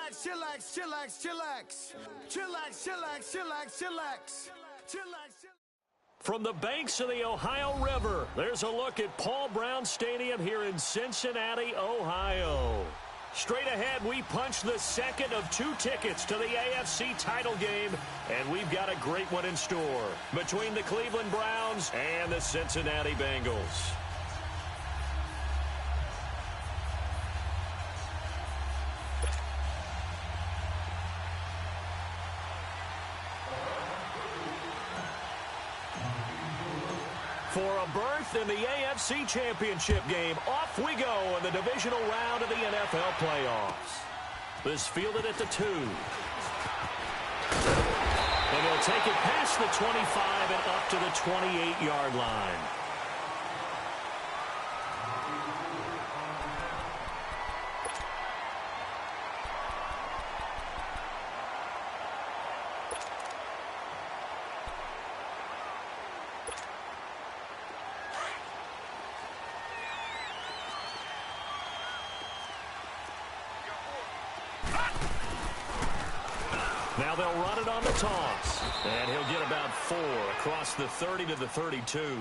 Chillax, chillax, chillax, chillax. Chillax, chillax, chillax, chillax. Chillax. From the banks of the Ohio River, there's a look at Paul Brown Stadium here in Cincinnati, Ohio. Straight ahead, we punch the second of 2 tickets to the AFC title game, and we've got a great one in store between the Cleveland Browns and the Cincinnati Bengals. For a berth in the AFC Championship game, off we go in the divisional round of the NFL playoffs. This fielded at the 2. And they'll take it past the 25 and up to the 28-yard line. Now they'll run it on the toss, and he'll get about 4 across the 30 to the 32.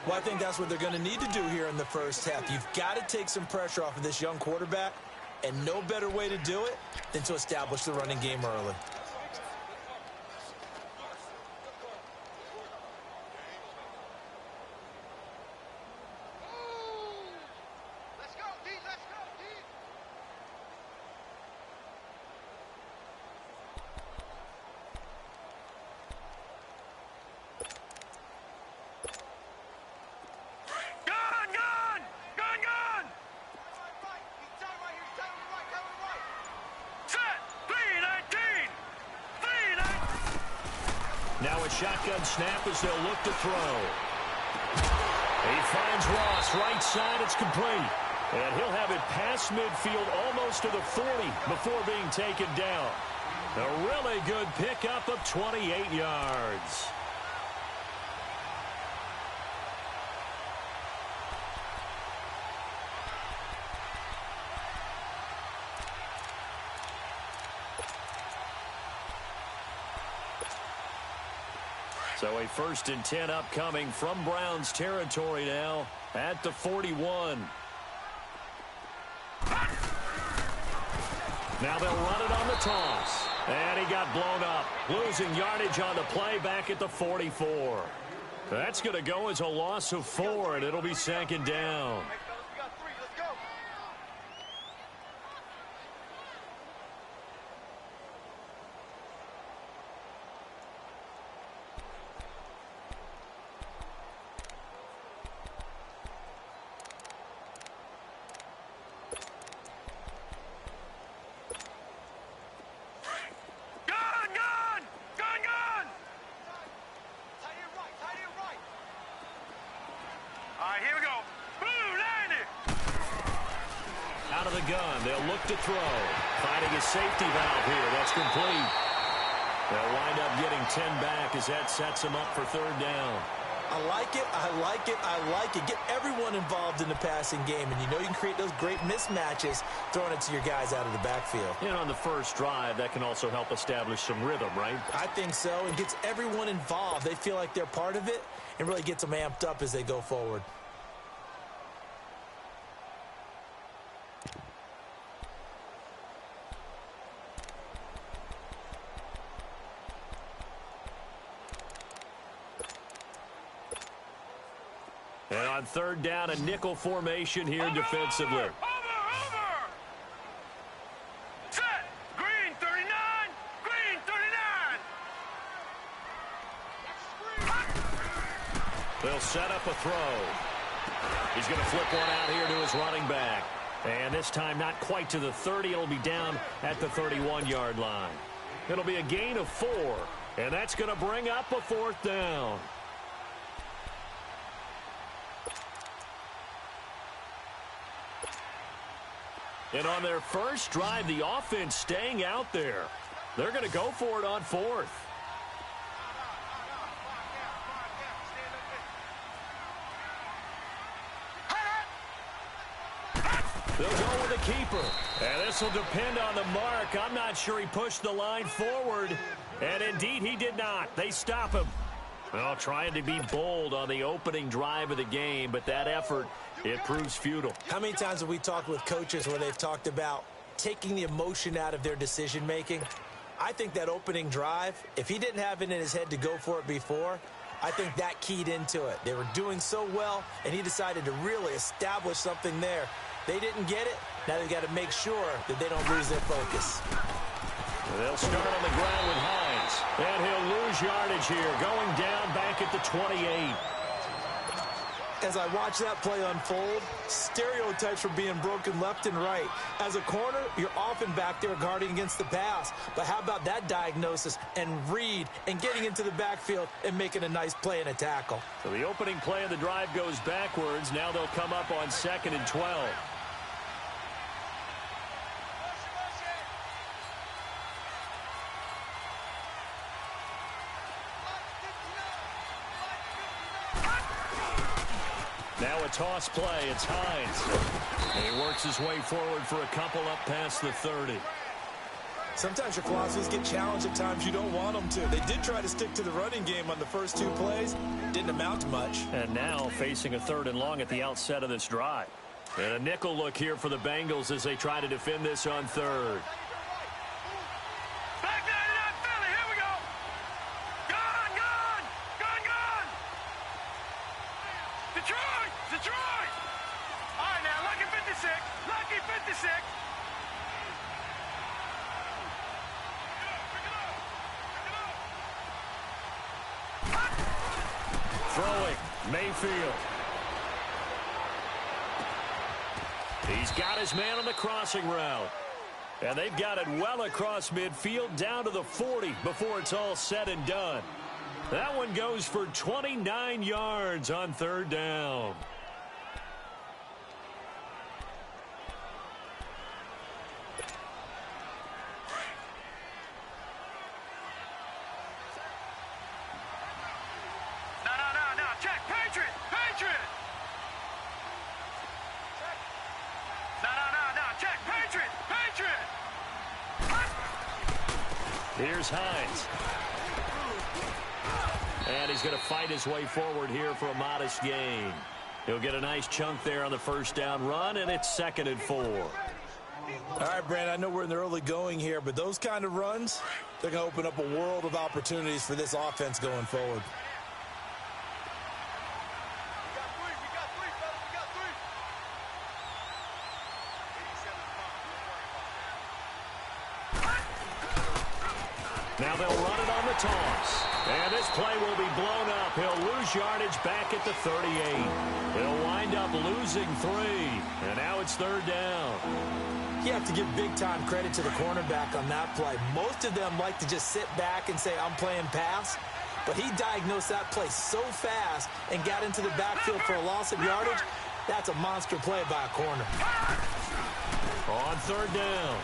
Well, I think that's what they're going to need to do here in the first half. You've got to take some pressure off of this young quarterback, and no better way to do it than to establish the running game early. Now a shotgun snap as they'll look to throw. He finds Ross, right side, it's complete. And he'll have it past midfield almost to the 40 before being taken down. A really good pickup of 28 yards. So a 1st and 10 upcoming from Browns territory now at the 41. Now they'll run it on the toss. And he got blown up, losing yardage on the play back at the 44. That's going to go as a loss of 4, and it'll be 2nd down. Out of the gun, they'll look to throw. Finding a safety valve here. That's complete. They'll wind up getting 10 back as that sets them up for 3rd down. I like it, I like it, I like it. Get everyone involved in the passing game, and you know you can create those great mismatches throwing it to your guys out of the backfield. And on the first drive, that can also help establish some rhythm, right? I think so, and gets everyone involved. They feel like they're part of it and really gets them amped up as they go forward. And on 3rd down, a nickel formation here defensively. Over! Set! Green 39! Green 39! They'll set up a throw. He's going to flip one out here to his running back. And this time not quite to the 30. It'll be down at the 31-yard line. It'll be a gain of 4. And that's going to bring up a 4th down. And on their first drive, the offense staying out there. They're going to go for it on 4th. They'll go with keeper. And this will depend on the mark. I'm not sure he pushed the line forward. And indeed, he did not. They stop him. Well, trying to be bold on the opening drive of the game, but that effort, it proves futile. How many times have we talked with coaches where they've talked about taking the emotion out of their decision-making? I think that opening drive, if he didn't have it in his head to go for it before, I think that keyed into it. They were doing so well, and he decided to really establish something there. They didn't get it. Now they've got to make sure that they don't lose their focus. They'll start on the ground with Hines. And he'll lose yardage here, going down back at the 28. As I watch that play unfold, stereotypes are being broken left and right. As a corner, you're often back there guarding against the pass. But how about that diagnosis and read and getting into the backfield and making a nice play and a tackle? So the opening play of the drive goes backwards. Now they'll come up on 2nd and 12. Now a toss play. It's Hines. And he works his way forward for a couple up past the 30. Sometimes your philosophies get challenged at times you don't want them to. They did try to stick to the running game on the first 2 plays. Didn't amount to much. And now facing a 3rd and long at the outset of this drive. And a nickel look here for the Bengals as they try to defend this on 3rd. Back 99 Philly, here we go. Gone, gone, gone, gone. Detroit, Detroit. All right, now, lucky 56, lucky 56. Throwing, Mayfield. He's got his man on the crossing route. And they've got it well across midfield down to the 40 before it's all said and done. That one goes for 29 yards on 3rd down. No, check, Patriot, Patriot. No, check, Patriot, Patriot. Here's Hines. And he's going to fight his way forward here for a modest gain. He'll get a nice chunk there on the 1st down run, and it's 2nd and 4. All right, Brandon, I know we're in the early going here, but those kind of runs, they're going to open up a world of opportunities for this offense going forward. Now they'll run it on the toss. And this play will be blown up. He'll lose yardage back at the 38. He'll wind up losing 3. And now it's 3rd down. You have to give big-time credit to the cornerback on that play. Most of them like to just sit back and say, I'm playing pass. But he diagnosed that play so fast and got into the backfield for a loss of yardage. That's a monster play by a corner. On 3rd down,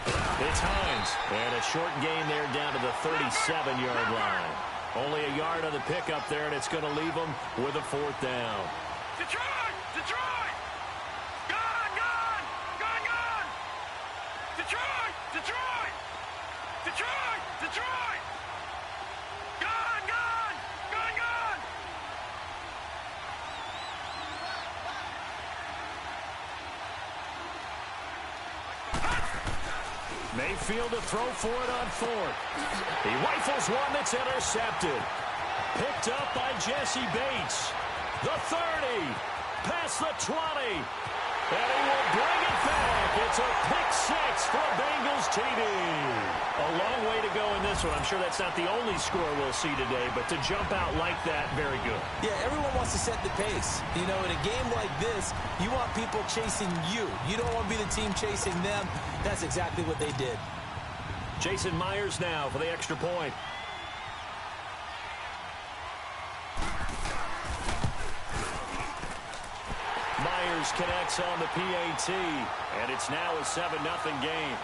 it's Hines. And a short gain there down to the 37-yard line. Only a yard on the pickup there, and it's going to leave them with a 4th down. Detroit, Detroit. Gone, gone, gone, gone. Detroit, Detroit. Detroit, Detroit. Gone, gone, gone, gone. Mayfield to throw for it on 4th. He rifles one that's intercepted. Picked up by Jesse Bates. The 30. Past the 20. And he will bring it back. It's a pick-6 for Bengals TD. A long way to go in this one. I'm sure that's not the only score we'll see today, but to jump out like that, very good. Yeah, everyone wants to set the pace. You know, in a game like this, you want people chasing you. You don't want to be the team chasing them. That's exactly what they did. Jason Myers now for the extra point. Myers connects on the PAT, and it's now a 7-0 game.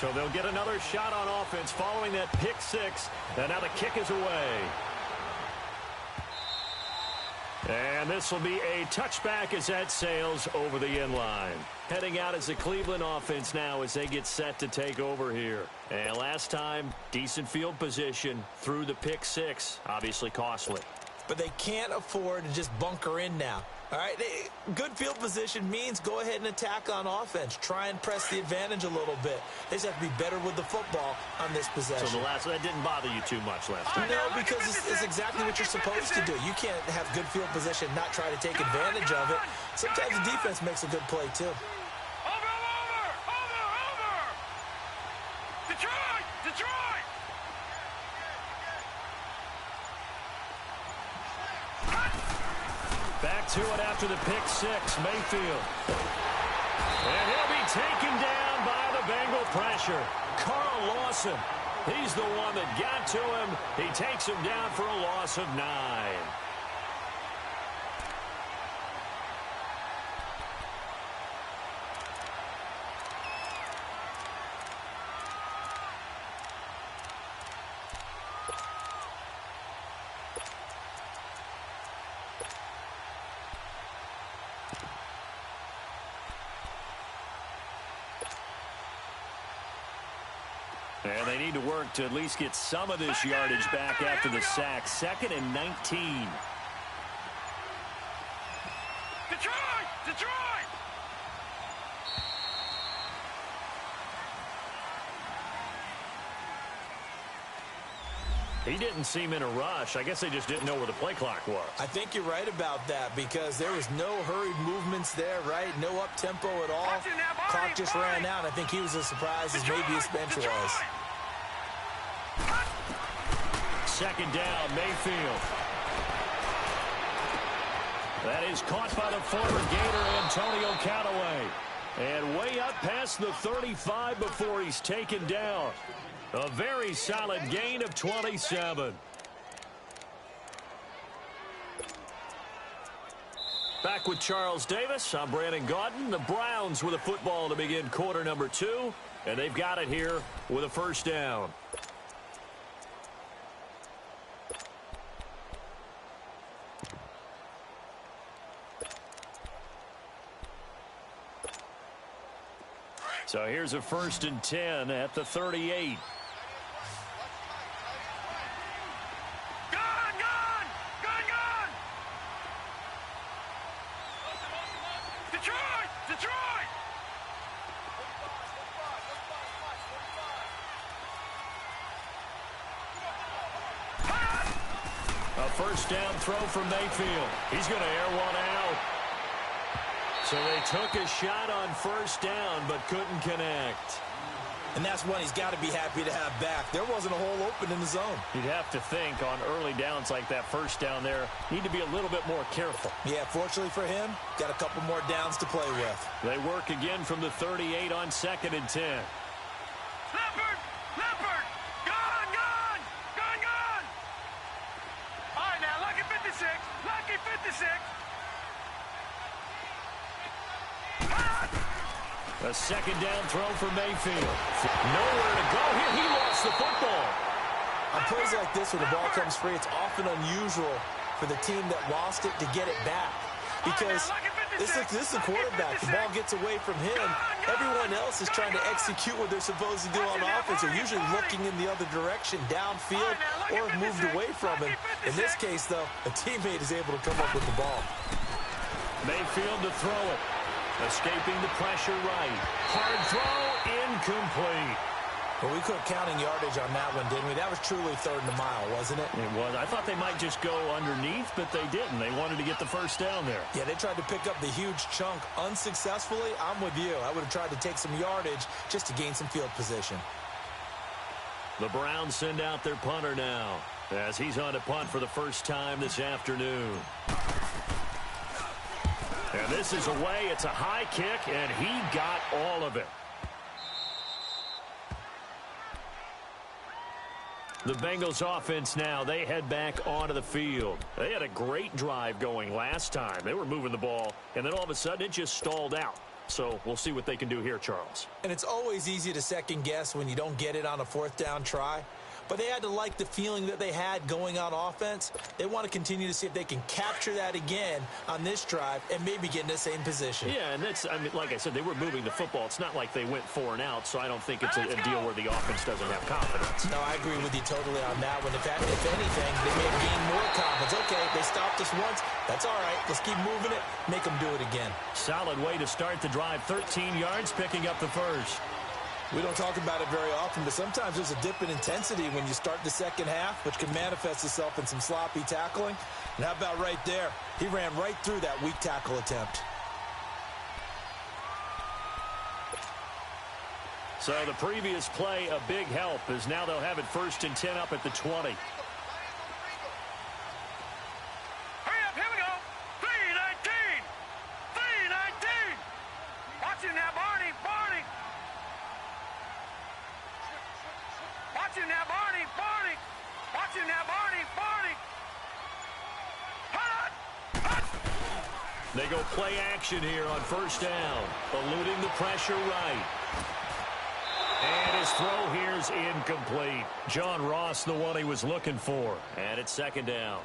So they'll get another shot on offense following that pick six. And now the kick is away. And this will be a touchback as that sails over the end line. Heading out as the Cleveland offense now as they get set to take over here. And last time, decent field position through the pick six. Obviously costly. But they can't afford to just bunker in now. All right, good field position means go ahead and attack on offense. Try and press the advantage a little bit. They just have to be better with the football on this possession. So that didn't bother you too much last time? No, because it's exactly what you're supposed to do. You can't have good field position and not try to take advantage of it. Sometimes the defense makes a good play, too. Over! Detroit! Back to it after the pick six, Mayfield. And he'll be taken down by the Bengal pressure. Carl Lawson, he's the one that got to him. He takes him down for a loss of 9. And they need to work to at least get some of this yardage back after the sack. 2nd and 19. Detroit! He didn't seem in a rush. I guess they just didn't know where the play clock was. I think you're right about that because there was no hurried movements there, right? No up-tempo at all. Clock just ran out. I think he was as surprised as maybe his bench was. 2nd down, Mayfield. That is caught by the former Gator, Antonio Callaway. And way up past the 35 before he's taken down. A very solid gain of 27. Back with Charles Davis. I'm Brandon Gaudin. The Browns with a football to begin quarter number 2. And they've got it here with a first down. So here's a 1st and 10 at the 38. Detroit! A first down throw from Mayfield. He's going to air one out. So they took a shot on 1st down but couldn't connect. And that's one he's got to be happy to have back. There wasn't a hole open in the zone. You'd have to think on early downs like that 1st down there, need to be a little bit more careful. Yeah, fortunately for him, got a couple more downs to play with. They work again from the 38 on 2nd and 10. Leopard! Gone! All right, now, lucky 56. A 2nd down throw for Mayfield. Nowhere to go here. He lost the football. On plays like this, when the ball comes free, it's often unusual for the team that lost it to get it back. Because this is the quarterback. The ball gets away from him. Everyone else is trying to execute what they're supposed to do on offense. They're usually looking in the other direction, downfield, or have moved away from him. In this case, though, a teammate is able to come up with the ball. Mayfield to throw it. Escaping the pressure right. Hard throw, incomplete. Well, we quit counting yardage on that one, didn't we? That was truly 3rd and a mile, wasn't it? It was. I thought they might just go underneath, but they didn't. They wanted to get the 1st down there. Yeah, they tried to pick up the huge chunk unsuccessfully. I'm with you. I would have tried to take some yardage just to gain some field position. The Browns send out their punter now as he's on to punt for the first time this afternoon. And this is away. It's a high kick, and he got all of it. The Bengals offense now, they head back onto the field. They had a great drive going last time. They were moving the ball, and then all of a sudden it just stalled out. So we'll see what they can do here, Charles. And it's always easy to second guess when you don't get it on a fourth down try. But they had to like the feeling that they had going on offense. They want to continue to see if they can capture that again on this drive and maybe get in the same position. Yeah, and that's, I mean, like I said, they were moving the football. It's not like they went 4 and out, so I don't think it's a deal where the offense doesn't have confidence. No, I agree with you totally on that one. In fact, if anything, they may have gained more confidence. Okay, they stopped us once. That's all right. Let's keep moving it. Make them do it again. Solid way to start the drive. 13 yards, picking up the first. We don't talk about it very often, but sometimes there's a dip in intensity when you start the second half, which can manifest itself in some sloppy tackling. And how about right there? He ran right through that weak tackle attempt. So the previous play, a big help, as now they'll have it 1st and 10 up at the 20. Hurry up, here we go. 3-19. 3-19. Watch him now, Barney. Barney. Watch him now, Barney. Barney. Watch him now, Barney. Barney. Hut! Hut! They go play action here on 1st down, eluding the pressure right. And his throw here's incomplete. John Ross, the one he was looking for. And it's 2nd down.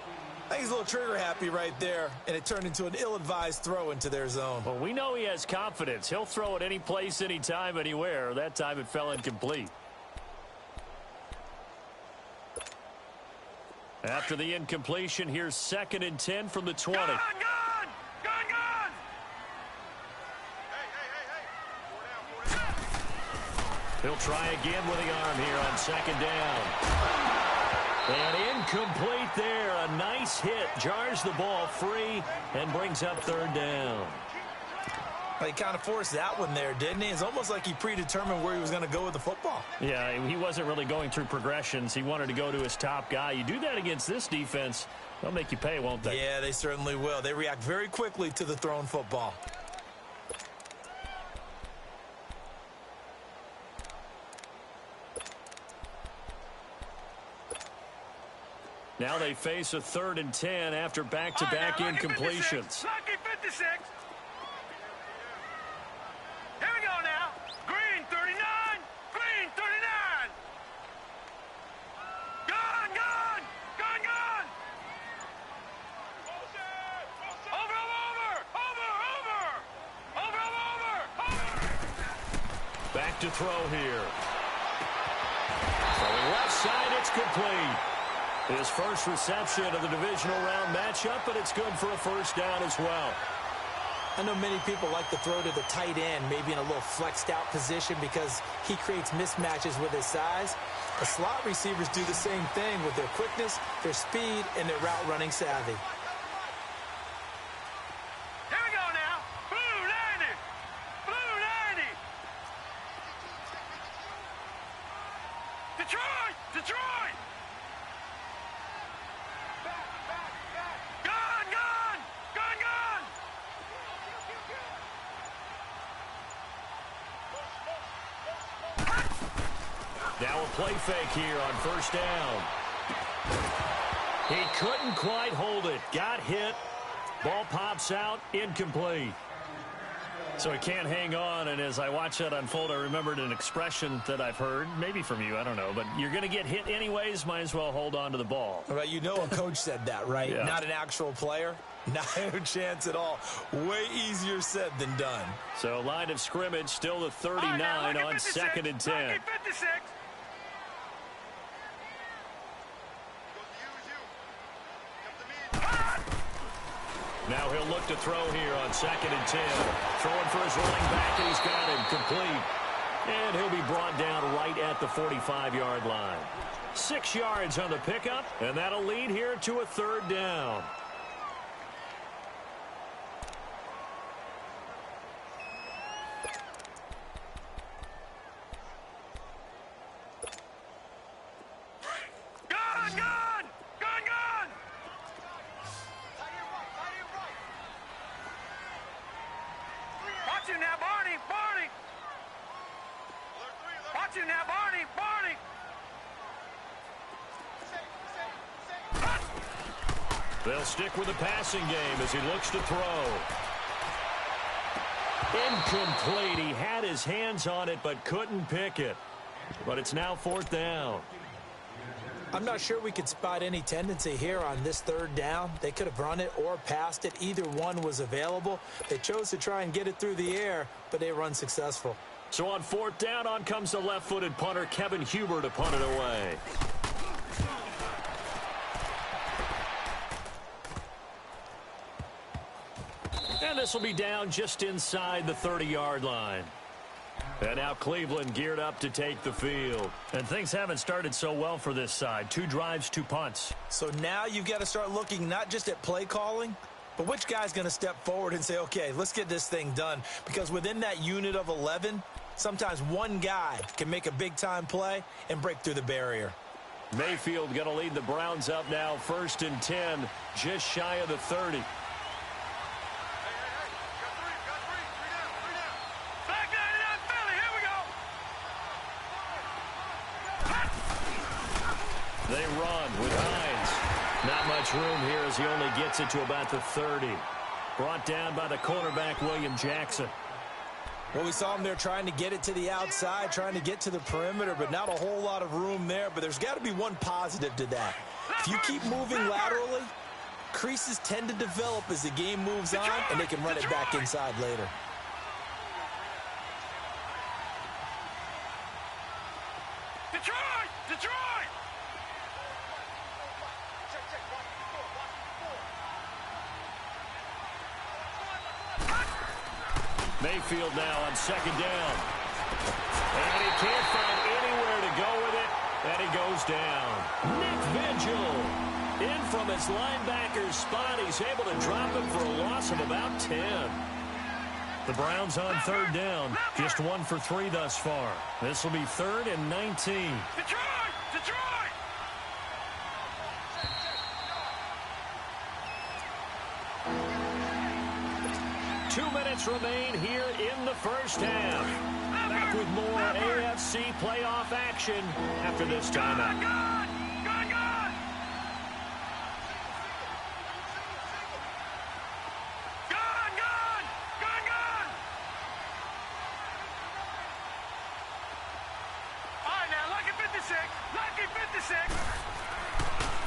I think he's a little trigger happy right there, and it turned into an ill-advised throw into their zone. Well, we know he has confidence. He'll throw it any place, anytime, anywhere. That time it fell incomplete. After the incompletion, here's 2nd and 10 from the 20. Gun! Gun! Gun! Gun! He'll try again with the arm here on 2nd down. And incomplete there. A nice hit. Jars the ball free and brings up 3rd down. He kind of forced that one there, didn't he? It's almost like he predetermined where he was going to go with the football. Yeah, he wasn't really going through progressions. He wanted to go to his top guy. You do that against this defense, they'll make you pay, won't they? Yeah, they certainly will. They react very quickly to the thrown football. Now they face a 3rd and 10 after back-to-back incompletions. Lucky 56. Here we go now. Green 39. Green 39. Gun! Gun! Gun! Gun! Over! Over! Over! Over! Over! Over! Over! Back to throw here. Throwing left side, it's complete. His first reception of the divisional round matchup, but it's good for a 1st down as well. I know many people like to throw to the tight end, maybe in a little flexed out position because he creates mismatches with his size. The slot receivers do the same thing with their quickness, their speed, and their route running savvy. Here we go now. Blue 90. Blue 90. Detroit! Detroit! Gun! Gun! Gun! Gun! Now a play fake here on 1st down. He couldn't quite hold it. Got hit. Ball pops out. Incomplete. So he can't hang on, and as I watch that unfold, I remembered an expression that I've heard, maybe from you, I don't know, but you're going to get hit anyways, might as well hold on to the ball. Right, you know a coach said that, right? Yeah. Not an actual player. Not a chance at all. Way easier said than done. So line of scrimmage, still the 39 on 2nd and 10. Lucky 56. Now he'll look to throw here on 2nd and 10. Throwing for his running back, and he's got him complete. And he'll be brought down right at the 45-yard line. 6 yards on the pickup, and that'll lead here to a 3rd down. Gun! Gun! Gun! Gun! Watch him now, Barney! Barney! Watch him now, Barney! Barney! They'll stick with the passing game as he looks to throw. Incomplete. He had his hands on it but couldn't pick it. But it's now 4th down. I'm not sure we could spot any tendency here on this 3rd down. They could have run it or passed it. Either one was available. They chose to try and get it through the air, but they were unsuccessful. So on 4th down, on comes the left-footed punter, Kevin Huber, to punt it away. And this will be down just inside the 30-yard line. And now Cleveland geared up to take the field. And things haven't started so well for this side. 2 drives, 2 punts. So now you've got to start looking not just at play calling, but which guy's going to step forward and say, okay, let's get this thing done. Because within that unit of 11, sometimes one guy can make a big-time play and break through the barrier. Mayfield going to lead the Browns up now, 1st and 10, just shy of the 30. They run with Hines. Not much room here as he only gets it to about the 30. Brought down by the cornerback, William Jackson. Well, we saw him there trying to get it to the outside, trying to get to the perimeter, but not a whole lot of room there. But there's got to be one positive to that. If you keep moving laterally, creases tend to develop as the game moves on, and they can run it back inside later. Detroit! Mayfield now on 2nd down. And he can't find anywhere to go with it, and he goes down. Nick Vigil in from his linebacker's spot. He's able to drop him for a loss of about 10. The Browns on 3rd down, just 1 for 3 thus far. This will be 3rd and 19. Detroit! 2 minutes remain here in the 1st half. Back with more AFC playoff action after this timeout. Gone! All right, now, lucky 56.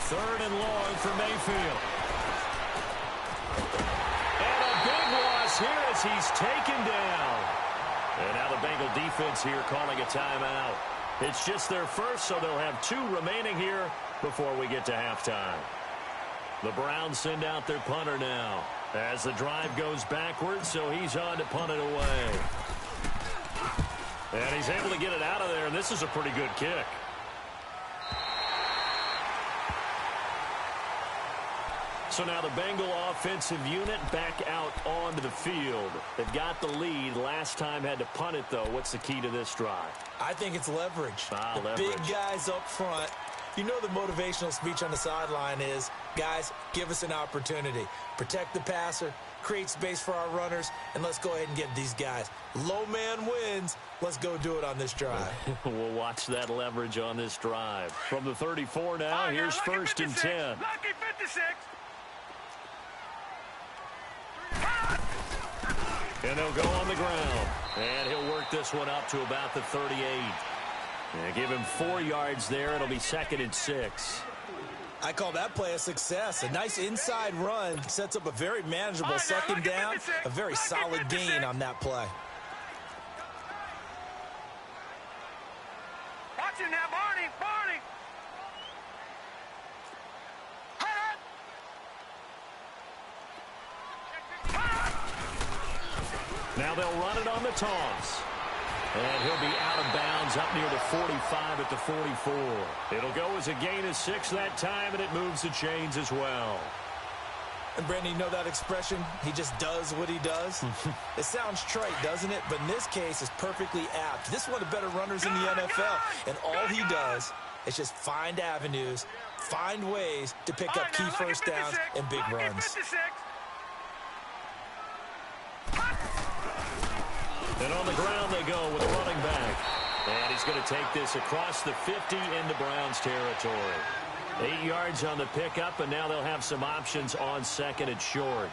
3rd and long for Mayfield. And a big loss here as he's taken down. And now the Bengal defense here calling a timeout. It's just their first, so they'll have 2 remaining here before we get to halftime. The Browns send out their punter now as the drive goes backwards, so he's on to punt it away. And he's able to get it out of there, and this is a pretty good kick. So now the Bengal offensive unit back out onto the field. They've got the lead. Last time had to punt it, though. What's the key to this drive? I think it's leverage. Leverage. Big guys up front. You know the motivational speech on the sideline is, guys, give us an opportunity. Protect the passer, create space for our runners, and let's go ahead and get these guys. Low man wins. Let's go do it on this drive. We'll watch that leverage on this drive. From the 34 now, here's 1st and 10. Lucky 56. And they'll go on the ground. And he'll work this one up to about the 38. And give him 4 yards there. It'll be 2nd and 6. I call that play a success. A nice inside run sets up a very manageable 2nd down. A very solid gain on that play. Watch him now, Barney. Now they'll run it on the toss. And he'll be out of bounds up near the 45 at the 44. It'll go as a gain of 6 that time, and it moves the chains as well. And, Brandon, you know that expression? He just does what he does? It sounds trite, doesn't it? But in this case, it's perfectly apt. This is one of the better runners in the NFL. And all he does is just find avenues, find ways to pick up key 1st downs and big runs. And on the ground they go with a running back. And he's going to take this across the 50 into Browns territory. 8 yards on the pickup, and now they'll have some options on 2nd and short.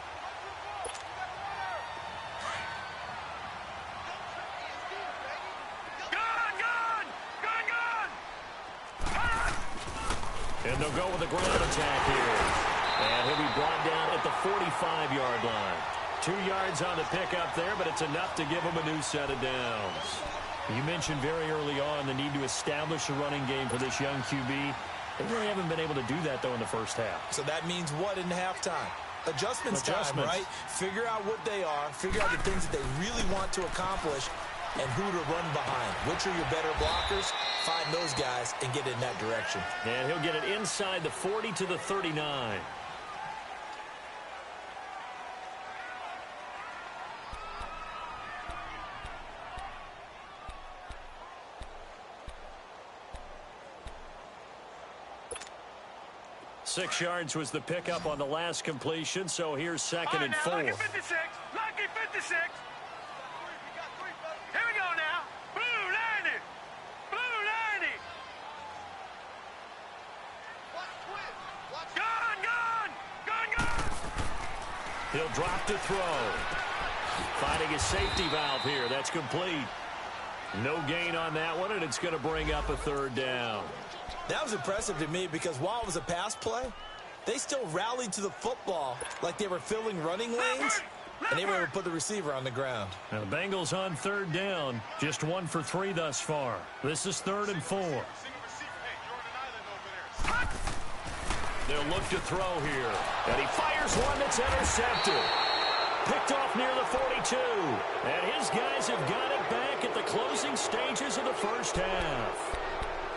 And they'll go with a ground attack here. And he'll be brought down at the 45-yard line. 2 yards on the pickup there, but it's enough to give him a new set of downs. You mentioned very early on the need to establish a running game for this young QB. They really haven't been able to do that, though, in the first half. So that means what in halftime? Adjustments time, right? Figure out what they are, figure out the things that they really want to accomplish, and who to run behind. Which are your better blockers? Find those guys and get in that direction. And he'll get it inside the 40 to the 39. Six yards was the pickup on the last completion, so here's second and 4. Lucky 56. Lucky 56. Here we go now. Blue 90. Blue 90. Gone, gone. Gone, gone. He'll drop to throw. Finding a safety valve here. That's complete. No gain on that one, and it's going to bring up a third down. That was impressive to me because while it was a pass play, they still rallied to the football like they were filling running lanes, and they were able to put the receiver on the ground. Now the Bengals on third down, just 1 for 3 thus far. This is 3rd and 4. They'll look to throw here, and he fires one that's intercepted. Picked off near the 42, and his guys have got it back at the closing stages of the first half.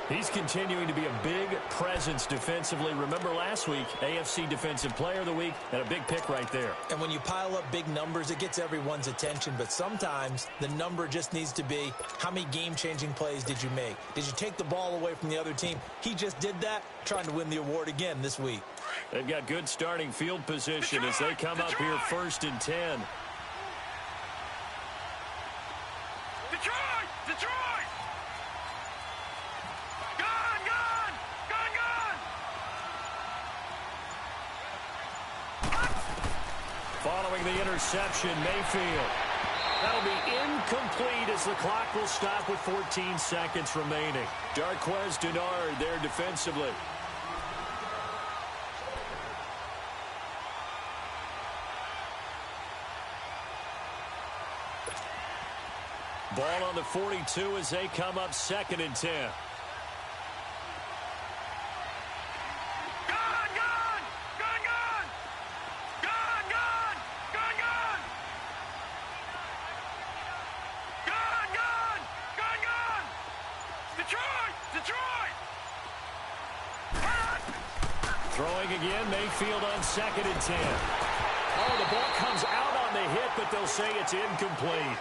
He's continuing to be a big presence defensively. Remember last week, AFC Defensive Player of the Week, and a big pick right there. And when you pile up big numbers, it gets everyone's attention. But sometimes the number just needs to be, how many game-changing plays did you make? Did you take the ball away from the other team? He just did that, trying to win the award again this week. They've got good starting field position as they come up here 1st and 10. Detroit! Detroit! Gone, gone! Gone, gone! Following the interception, Mayfield. That'll be incomplete as the clock will stop with 14 seconds remaining. Darquez Denard there defensively. Ball on the 42 as they come up 2nd and 10. Gone, gone! Gone, gone! Gone, gone! Gone, gone! Gone, gone! Gone, gone! Detroit! Detroit! Throwing again, Mayfield on 2nd and 10. Oh, the ball comes out on the hit, but they'll say it's incomplete.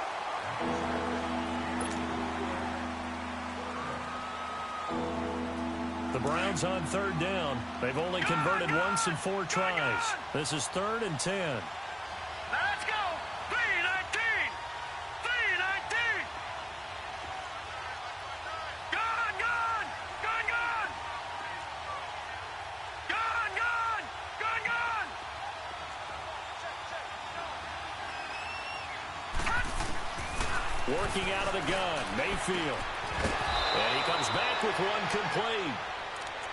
The Browns on 3rd down. They've only converted once in 4 tries. This is 3rd and 10. Now let's go! 3-19! 3-19! Gone, gone! Gone, gone! Gone, gone! Gone, gone! Working out of the gun, Mayfield. And he comes back with one complete.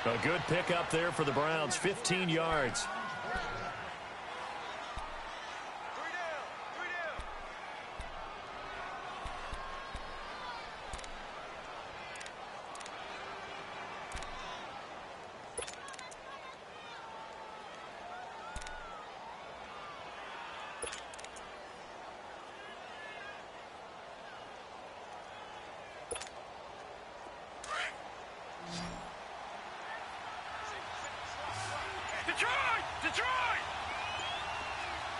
A good pickup there for the Browns, 15 yards. Detroit! Detroit!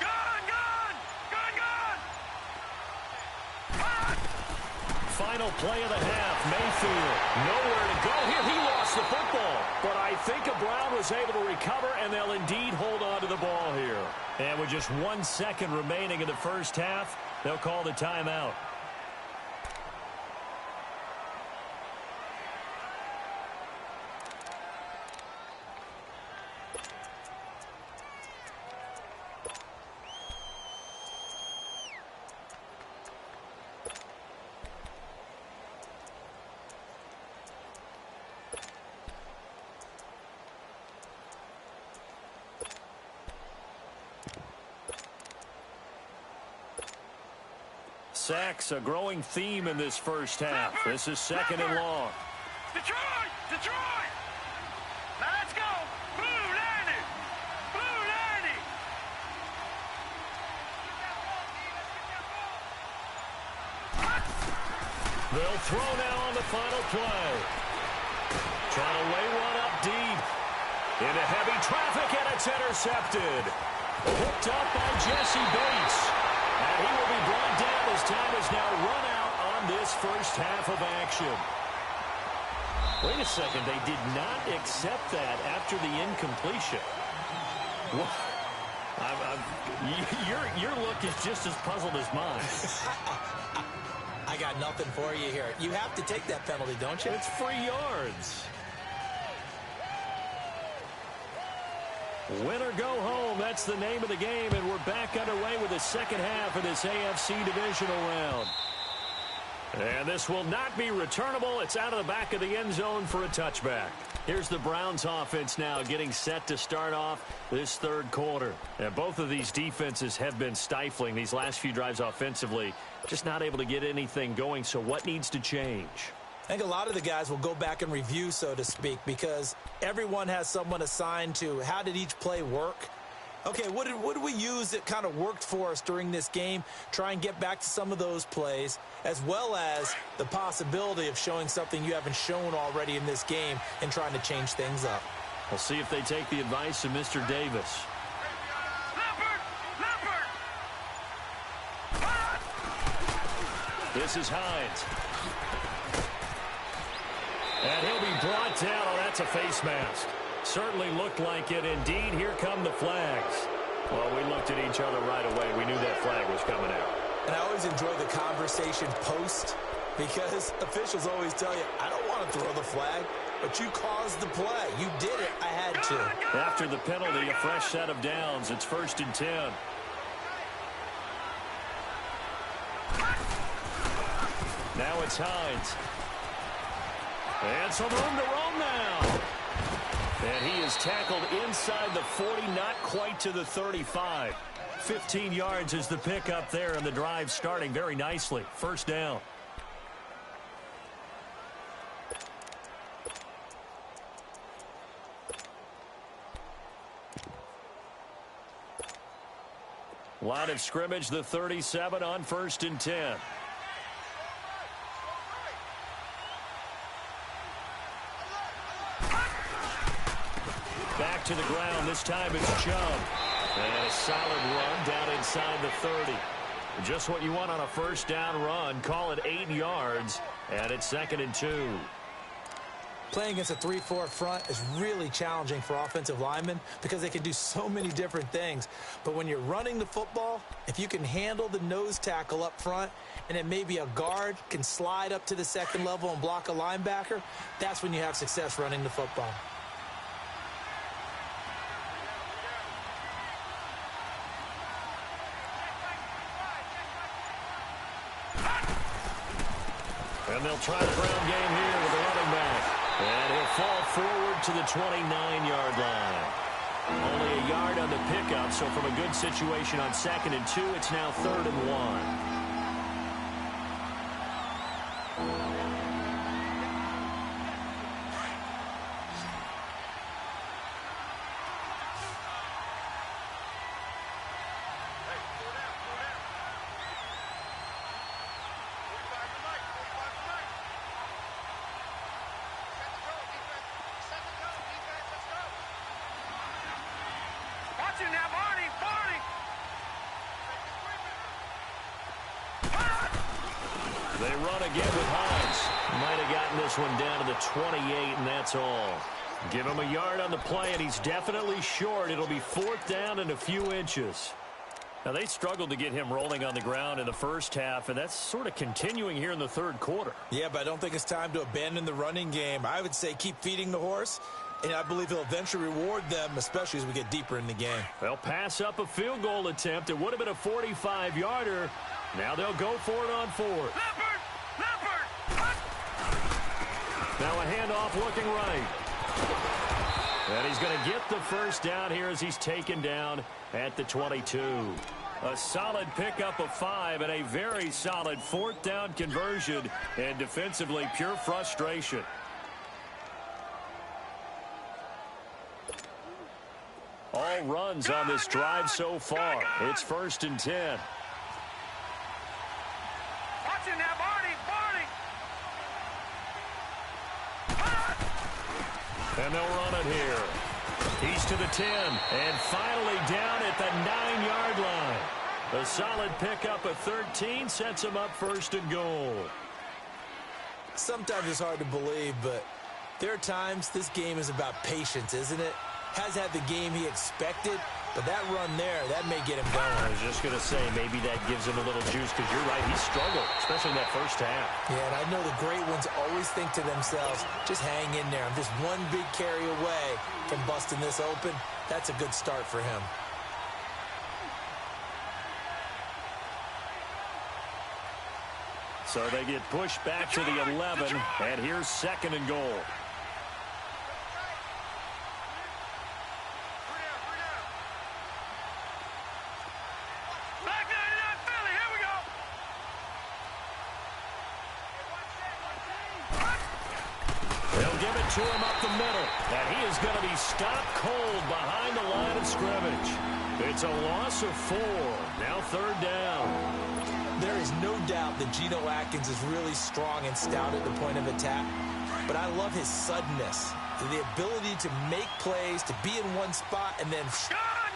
Gone, gone! Gone, gone! Final play of the half, Mayfield. Nowhere to go here. He lost the football. But I think a Brown was able to recover, and they'll indeed hold on to the ball here. And with just 1 second remaining in the first half, they'll call the timeout. Sacks, a growing theme in this first half. This is second and long. Detroit! Detroit! Now let's go! Blue 90! Blue 90! They'll throw now on the final play. Trying to lay one up deep. Into heavy traffic, and it's intercepted. Hooked up by Jesse Bates. And he will be brought down as time is now run out on this first half of action. Wait a second, they did not accept that after the incompletion. Your look is just as puzzled as mine. I got nothing for you here. You have to take that penalty, don't you? It's free yards. Win or go home, that's the name of the game, and we're back underway with the second half of this AFC divisional round. And this will not be returnable. It's out of the back of the end zone for a touchback. Here's the Browns offense now getting set to start off this third quarter. And both of these defenses have been stifling these last few drives offensively. Just not able to get anything going, so what needs to change? I think a lot of the guys will go back and review, so to speak, because everyone has someone assigned to how did each play work. Okay, what did we use that kind of worked for us during this game? Try and get back to some of those plays, as well as the possibility of showing something you haven't shown already in this game and trying to change things up. We'll see if they take the advice of Mr. Davis. This is Hines. And he'll be brought down. Oh, that's a face mask. Certainly looked like it. Indeed, here come the flags. Well, we looked at each other right away. We knew that flag was coming out. And I always enjoy the conversation post, because officials always tell you, I don't want to throw the flag, but you caused the play. You did it. I had to. After the penalty, a fresh set of downs. It's 1st and 10. Now it's Hines. And some room to roam now. And he is tackled inside the 40, not quite to the 35. 15 yards is the pickup there, and the drive starting very nicely. First down. Line of scrimmage, the 37 on 1st and 10. Back to the ground. This time it's Chubb. And a solid run down inside the 30. Just what you want on a first down run. Call it 8 yards. And it's 2nd and 2. Playing against a 3-4 front is really challenging for offensive linemen because they can do so many different things. But when you're running the football, if you can handle the nose tackle up front and then maybe a guard can slide up to the second level and block a linebacker, that's when you have success running the football. And they'll try the ground game here with the running back. And he'll fall forward to the 29-yard line. Only a yard on the pickup, so from a good situation on 2nd and 2, it's now 3rd and 1. They run again with Hines. Might have gotten this one down to the 28, and that's all. Give him a yard on the play, and he's definitely short. It'll be 4th down and a few inches. Now, they struggled to get him rolling on the ground in the first half, and that's sort of continuing here in the third quarter. Yeah, but I don't think it's time to abandon the running game. I would say keep feeding the horse, and I believe he'll eventually reward them, especially as we get deeper in the game. They'll pass up a field goal attempt. It would have been a 45-yarder. Now they'll go for it on 4th. Now a handoff looking right. And he's going to get the first down here as he's taken down at the 22. A solid pickup of 5 and a very solid fourth down conversion, and defensively pure frustration. All runs on this drive so far. It's 1st and 10. Watch it now, Barney. And they'll run it here. He's to the 10 and finally down at the 9-yard line. A solid pickup of 13 sets him up 1st and goal. Sometimes it's hard to believe, but there are times this game is about patience, isn't it? Has had the game he expected, but that run there, that may get him going. I was just going to say, maybe that gives him a little juice, because you're right, he struggled, especially in that first half. Yeah, and I know the great ones always think to themselves, just hang in there. I'm just one big carry away from busting this open. That's a good start for him. So they get pushed back to the 11, and here's 2nd and goal. To him up the middle, and he is going to be stopped cold behind the line of scrimmage. It's a loss of 4. Now 3rd down. There is no doubt that Geno Atkins is really strong and stout at the point of attack, but I love his suddenness, the ability to make plays, to be in one spot, and then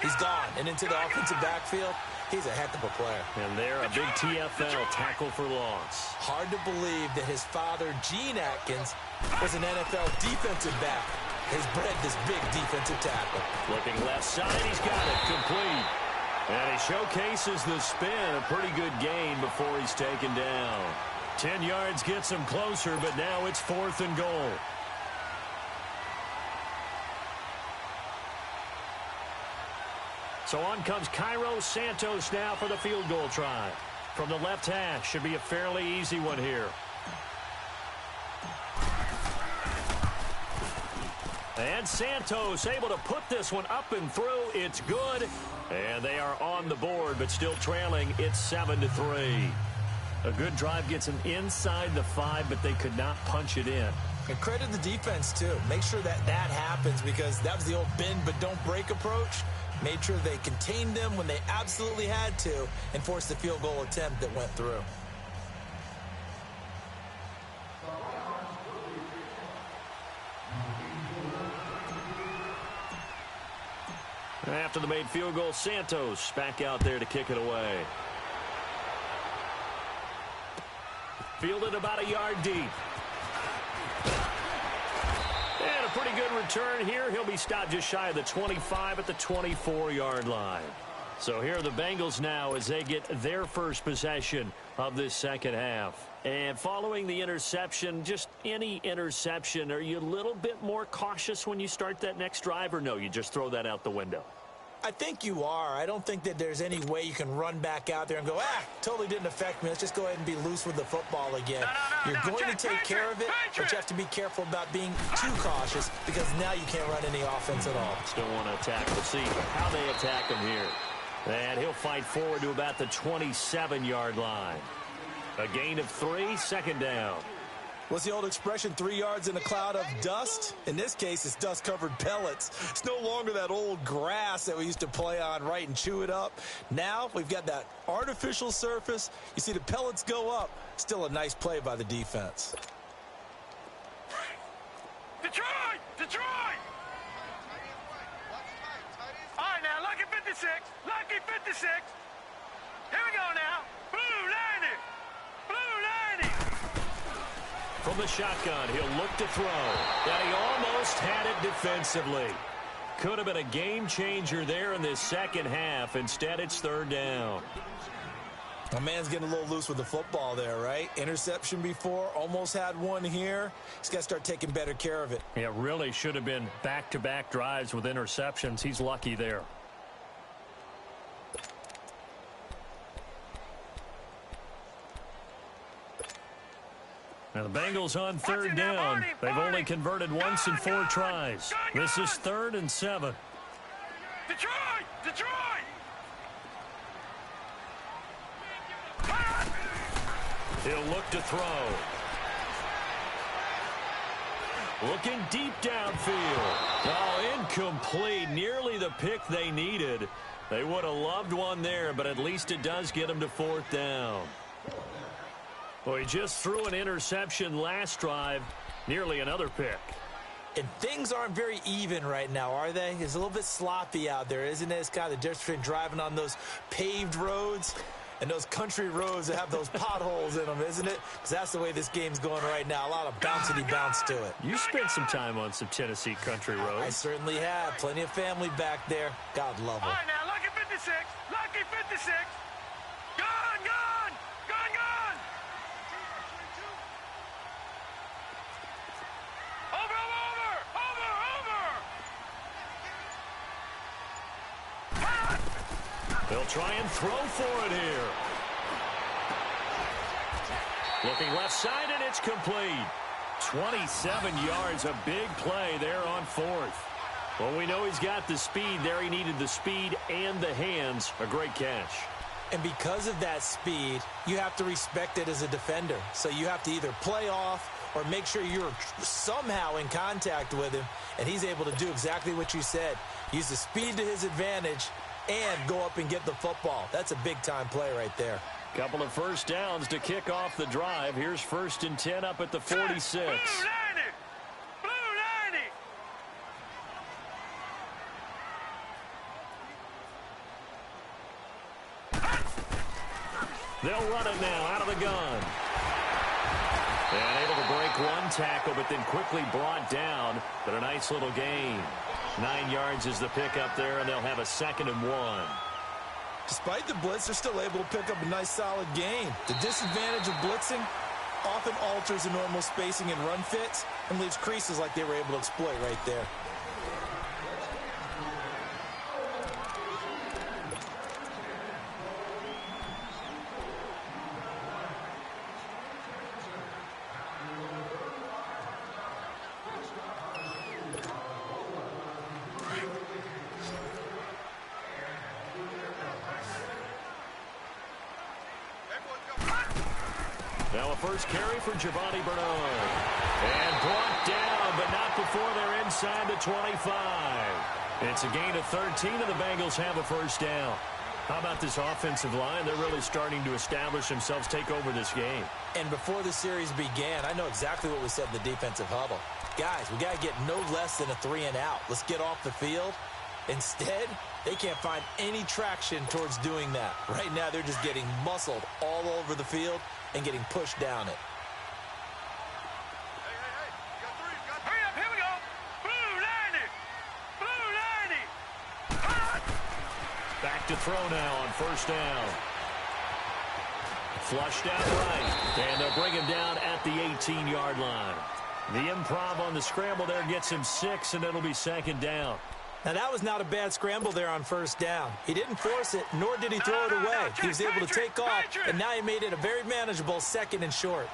he's gone and into the offensive backfield. He's a heck of a player. And there, a big TFL tackle for loss. Hard to believe that his father, Gene Atkins, was an NFL defensive back. He's bred this big defensive tackle. Looking left side, he's got it complete. And he showcases the spin, a pretty good gain before he's taken down. 10 yards gets him closer, but now it's 4th and goal. So on comes Cairo Santos now for the field goal try. From the left hash, should be a fairly easy one here. And Santos able to put this one up and through. It's good. And they are on the board, but still trailing. It's 7-3. A good drive gets them inside the 5, but they could not punch it in. And credit the defense, too. Make sure that happens, because that was the old bend but don't break approach. Made sure they contained them when they absolutely had to and forced the field goal attempt that went through. After the made field goal, Santos back out there to kick it away. Fielded about a yard deep. And a pretty good return here. He'll be stopped just shy of the 25 at the 24-yard line. So here are the Bengals now as they get their first possession of this second half. And following the interception, just any interception, are you a little bit more cautious when you start that next drive, or no, you just throw that out the window? I think you are. I don't think that there's any way you can run back out there and go, totally didn't affect me. Let's just go ahead and be loose with the football again. You're going to take care of it, but you have to be careful about being too cautious, because now you can't run any offense at all. Still want to attack. We'll see how they attack him here. And he'll fight forward to about the 27-yard line. A gain of 3, 2nd down. What's the old expression, 3 yards in a cloud of dust? In this case, it's dust-covered pellets. It's no longer that old grass that we used to play on, right, and chew it up. Now we've got that artificial surface. You see the pellets go up. Still a nice play by the defense. Detroit! Detroit! All right, now, lucky 56. Lucky 56. Here we go now. Blue 90. Blue 90. From the shotgun, he'll look to throw. And he almost had it defensively. Could have been a game changer there in this second half. Instead, it's 3rd down. My man's getting a little loose with the football there, right? Interception before, almost had one here. He's got to start taking better care of it. It really should have been back-to-back drives with interceptions. He's lucky there. Now the Bengals on 3rd down. They've only converted once in 4 tries. This is 3rd and 7. Detroit! Detroit! He'll look to throw. Looking deep downfield. Oh, incomplete. Nearly the pick they needed. They would have loved one there, but at least it does get them to 4th down. Well, he just threw an interception last drive. Nearly another pick. And things aren't very even right now, are they? It's a little bit sloppy out there, isn't it? It's kind of the difference between driving on those paved roads and those country roads that have those potholes in them, isn't it? Because that's the way this game's going right now. A lot of bouncy bounce to it. You spent some time on some Tennessee country roads. I certainly have. Plenty of family back there. God love them. All right, now, lucky 56. Lucky 56. Gone, gone. Gone, gone. Over, over, over, over. They'll try and throw for it here. Looking left side, and it's complete. 27 yards, a big play there on 4th. Well, we know he's got the speed there. He needed the speed and the hands. A great catch. And because of that speed, you have to respect it as a defender. So you have to either play off or make sure you're somehow in contact with him, and he's able to do exactly what you said. Use the speed to his advantage and go up and get the football. That's a big-time play right there. Couple of first downs to kick off the drive. Here's 1st and 10 up at the 46. Blue 90. Blue 90. They'll run it now out of the gun. And able to break one tackle, but then quickly brought down. But a nice little gain. 9 yards is the pickup there, and they'll have a 2nd and 1. Despite the blitz, they're still able to pick up a nice, solid gain. The disadvantage of blitzing often alters the normal spacing and run fits and leaves creases like they were able to exploit right there. Now a first carry for Giovanni Bernard. And brought down, but not before they're inside the 25. It's a gain of 13, and the Bengals have a first down. How about this offensive line? They're really starting to establish themselves, take over this game. And before the series began, I know exactly what we said in the defensive huddle. Guys, we got to get no less than a 3 and out. Let's get off the field. Instead, they can't find any traction towards doing that. Right now, they're just getting muscled all over the field and getting pushed down it. Hurry up, here we go. Blue 90. Blue 90. Hot. Back to throw now on first down. Flushed out right, and they'll bring him down at the 18-yard line. The improv on the scramble there gets him 6, and it'll be 2nd down. Now, that was not a bad scramble there on first down. He didn't force it, nor did he throw it away. He was able to take off, and now he made it a very manageable 2nd and short.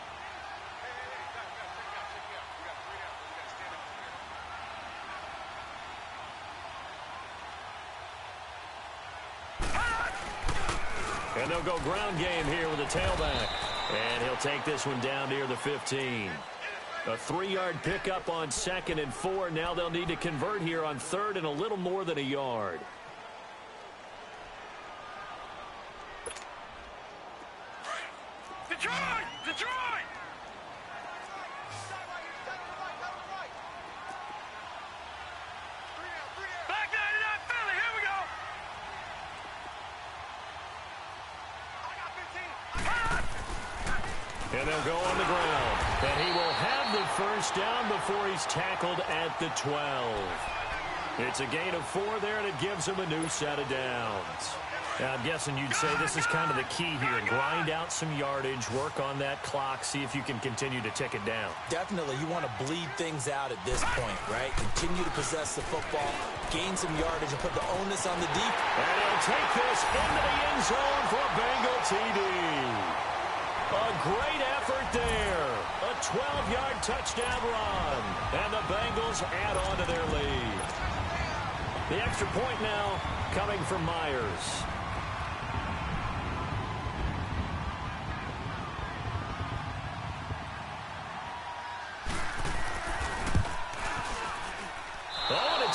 And they'll go ground game here with a tailback. And he'll take this one down near the 15. A 3-yard pickup on 2nd and 4. Now they'll need to convert here on 3rd and a little more than a yard. Detroit! Detroit! Black 99 Philly, here we go! And they'll go on the ground. And he will have the first down before he's tackled at the 12. It's a gain of 4 there, and it gives him a new set of downs. Now, I'm guessing you'd say this is kind of the key here. Grind out some yardage, work on that clock, see if you can continue to tick it down. Definitely, you want to bleed things out at this point, right? Continue to possess the football, gain some yardage, and put the onus on the deep. And he'll take this into the end zone for a Bengal TD. A great effort there. A 12-yard touchdown run. And the Bengals add on to their lead. The extra point now coming from Myers.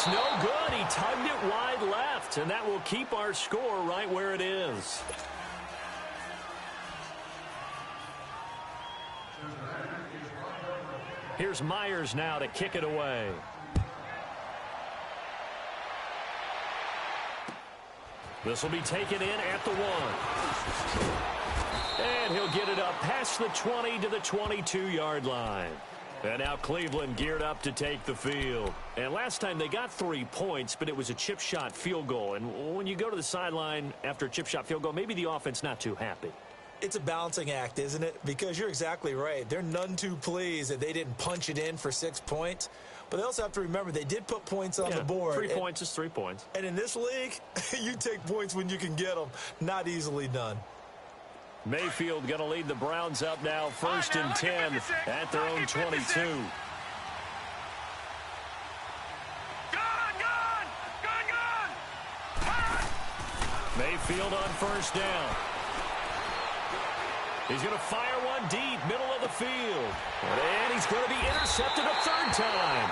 It's no good. He tugged it wide left, and that will keep our score right where it is. Here's Myers now to kick it away. This will be taken in at the 1. And he'll get it up past the 20 to the 22-yard line. And now Cleveland geared up to take the field. And last time they got 3 points, but it was a chip shot field goal. And when you go to the sideline after a chip shot field goal, maybe the offense not too happy. It's a balancing act, isn't it? Because you're exactly right. They're none too pleased that they didn't punch it in for 6 points. But they also have to remember they did put points on the board. 3 points is 3 points. And in this league, you take points when you can get them. Not easily done. Mayfield going to lead the Browns up now, 1st and 10 at their own 22. Mayfield on 1st down. He's going to fire one deep, middle of the field. And he's going to be intercepted a 3rd time.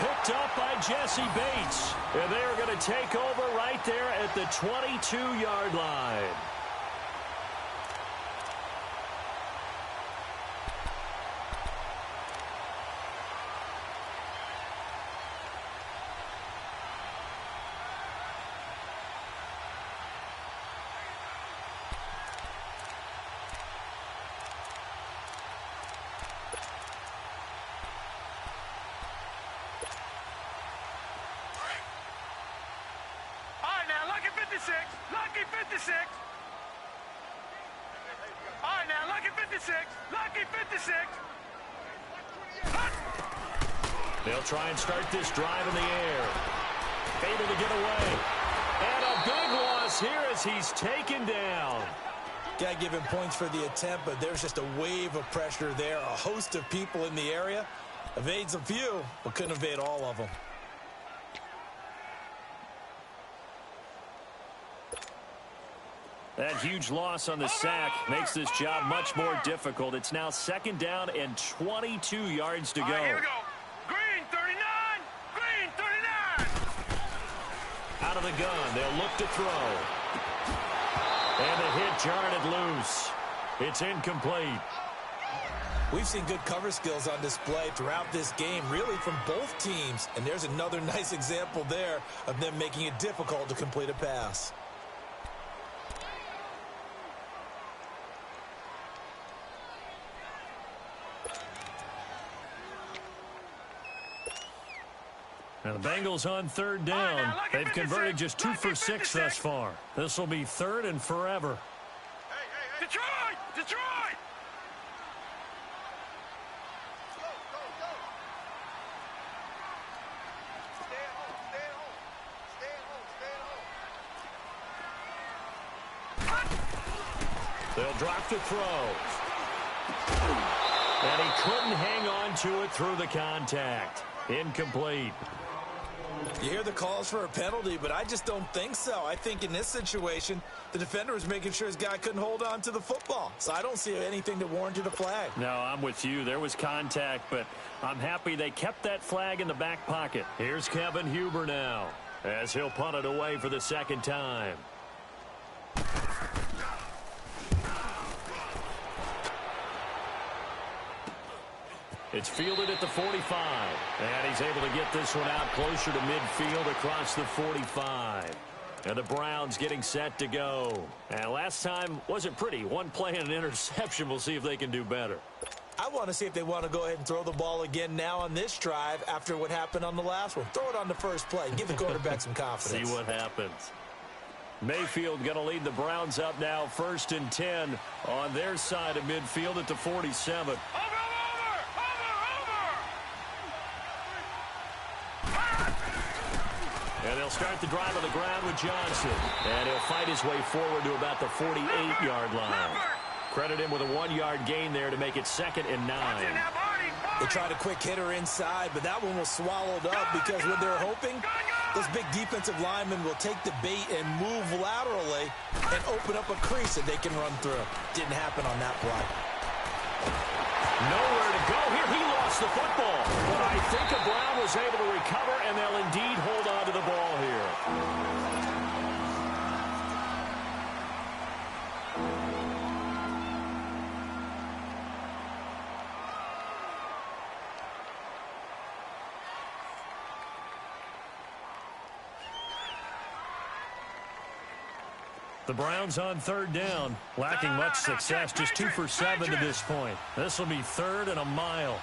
Picked up by Jesse Bates. And they are going to take over right there at the 22-yard line. Lucky 56. All right, now, lucky 56. Lucky 56. They'll try and start this drive in the air. Able to get away. And a big loss here as he's taken down. Got to give him points for the attempt, but there's just a wave of pressure there. A host of people in the area. Evades a few, but couldn't evade all of them. That huge loss on the sack makes this job much more difficult. It's now 2nd down and 22 yards to go. Here we go. Green 39. Green 39. Out of the gun. They'll look to throw. And the hit jarred it loose. It's incomplete. We've seen good cover skills on display throughout this game, really from both teams. And there's another nice example there of them making it difficult to complete a pass. Now the Bengals on 3rd down. They've converted just 2 for 6 thus far. This will be 3rd and forever. Detroit! Detroit! They'll drop the throw. And he couldn't hang on to it through the contact. Incomplete. You hear the calls for a penalty, but I just don't think so. I think in this situation, the defender was making sure his guy couldn't hold on to the football. So I don't see anything that warranted a flag. No, I'm with you. There was contact, but I'm happy they kept that flag in the back pocket. Here's Kevin Huber now, as he'll punt it away for the 2nd time. It's fielded at the 45. And he's able to get this one out closer to midfield across the 45. And the Browns getting set to go. And last time wasn't pretty. One play and an interception. We'll see if they can do better. I want to see if they want to go ahead and throw the ball again now on this drive after what happened on the last one. Throw it on the first play. Give the quarterback some confidence. See what happens. Mayfield going to lead the Browns up now 1st and 10 on their side of midfield at the 47. And they'll start the drive on the ground with Johnson. And he'll fight his way forward to about the 48-yard line. Credit him with a 1-yard gain there to make it 2nd and 9. They tried a quick hitter inside, but that one was swallowed up because what they're hoping, those big defensive linemen will take the bait and move laterally and open up a crease that they can run through. Didn't happen on that play. Nowhere to go here. He lost the football. But I think a Brown was able to recover, and they'll indeed hold on to the ball here. The Browns on third down, lacking much success, just 2 for 7 to this point. This will be 3rd and a mile.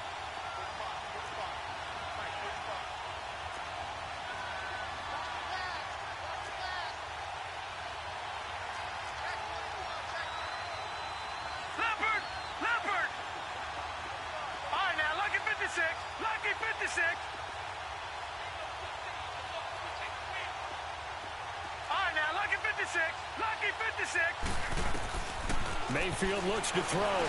Leopard! All right, now, lucky 56. Lucky 56. All right, now, lucky 56. Lucky 56. Mayfield looks to throw.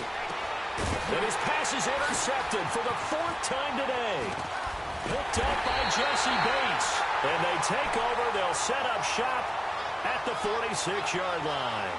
And his pass is intercepted for the 4th time today. Picked up by Jesse Bates. And they take over. They'll set up shop at the 46-yard line.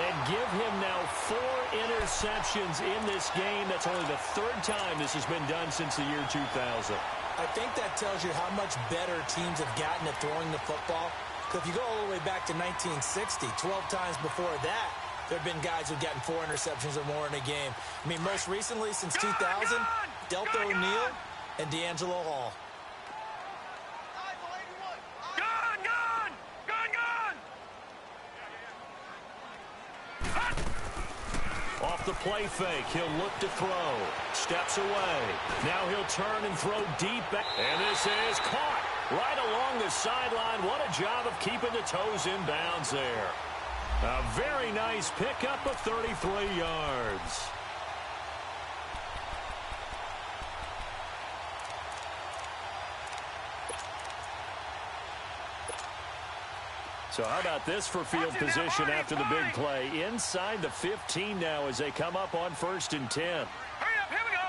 And give him now 4 interceptions in this game. That's only the 3rd time this has been done since the year 2000. I think that tells you how much better teams have gotten at throwing the football. If you go all the way back to 1960, 12 times before that, there have been guys who've gotten 4 interceptions or more in a game. I mean, most recently, since 2000, Delta O'Neal and D'Angelo Hall. Off the play fake, he'll look to throw. Steps away. Now he'll turn and throw deep back. And this is caught right along the sideline. What a job of keeping the toes in bounds there. A very nice pickup of 33 yards. So how about this for field position after the big play? Inside the 15 now as they come up on 1st and 10. Hurry up, here we go.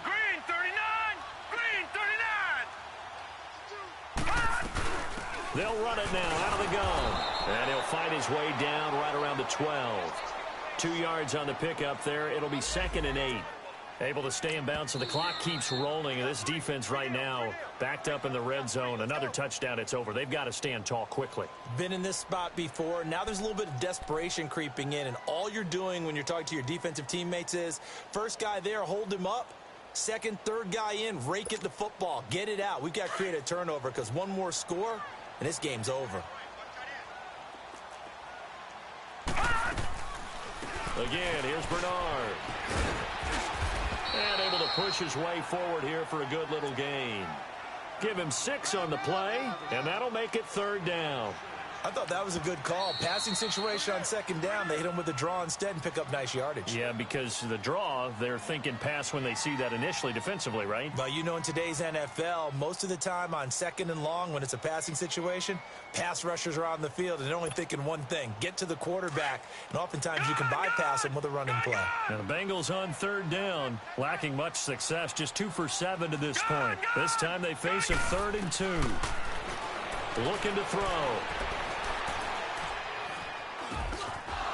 Green 39. Green 39. They'll run it now out of the gun. And he'll find his way down right around the 12. 2 yards on the pickup there. It'll be 2nd and 8. Able to stay in bounds, so the clock keeps rolling. And this defense right now backed up in the red zone. Another touchdown, it's over. They've got to stand tall quickly. Been in this spot before. Now there's a little bit of desperation creeping in. And all you're doing when you're talking to your defensive teammates is, first guy there, hold him up. Second, third guy in, rake at the football. Get it out. We've got to create a turnover because one more score, and this game's over. Again, here's Bernard. And able to push his way forward here for a good little gain. Give him 6 on the play, and that'll make it 3rd down. I thought that was a good call. Passing situation on 2nd down. They hit him with a draw instead and pick up nice yardage. Yeah, because the draw, they're thinking pass when they see that initially defensively, right? But you know, in today's NFL, most of the time on 2nd and long, when it's a passing situation, pass rushers are on the field and they're only thinking one thing, get to the quarterback. And oftentimes you can bypass them with a running play. Now the Bengals on 3rd down, lacking much success, just 2 for 7 to this point. This time they face a 3rd and 2. Looking to throw.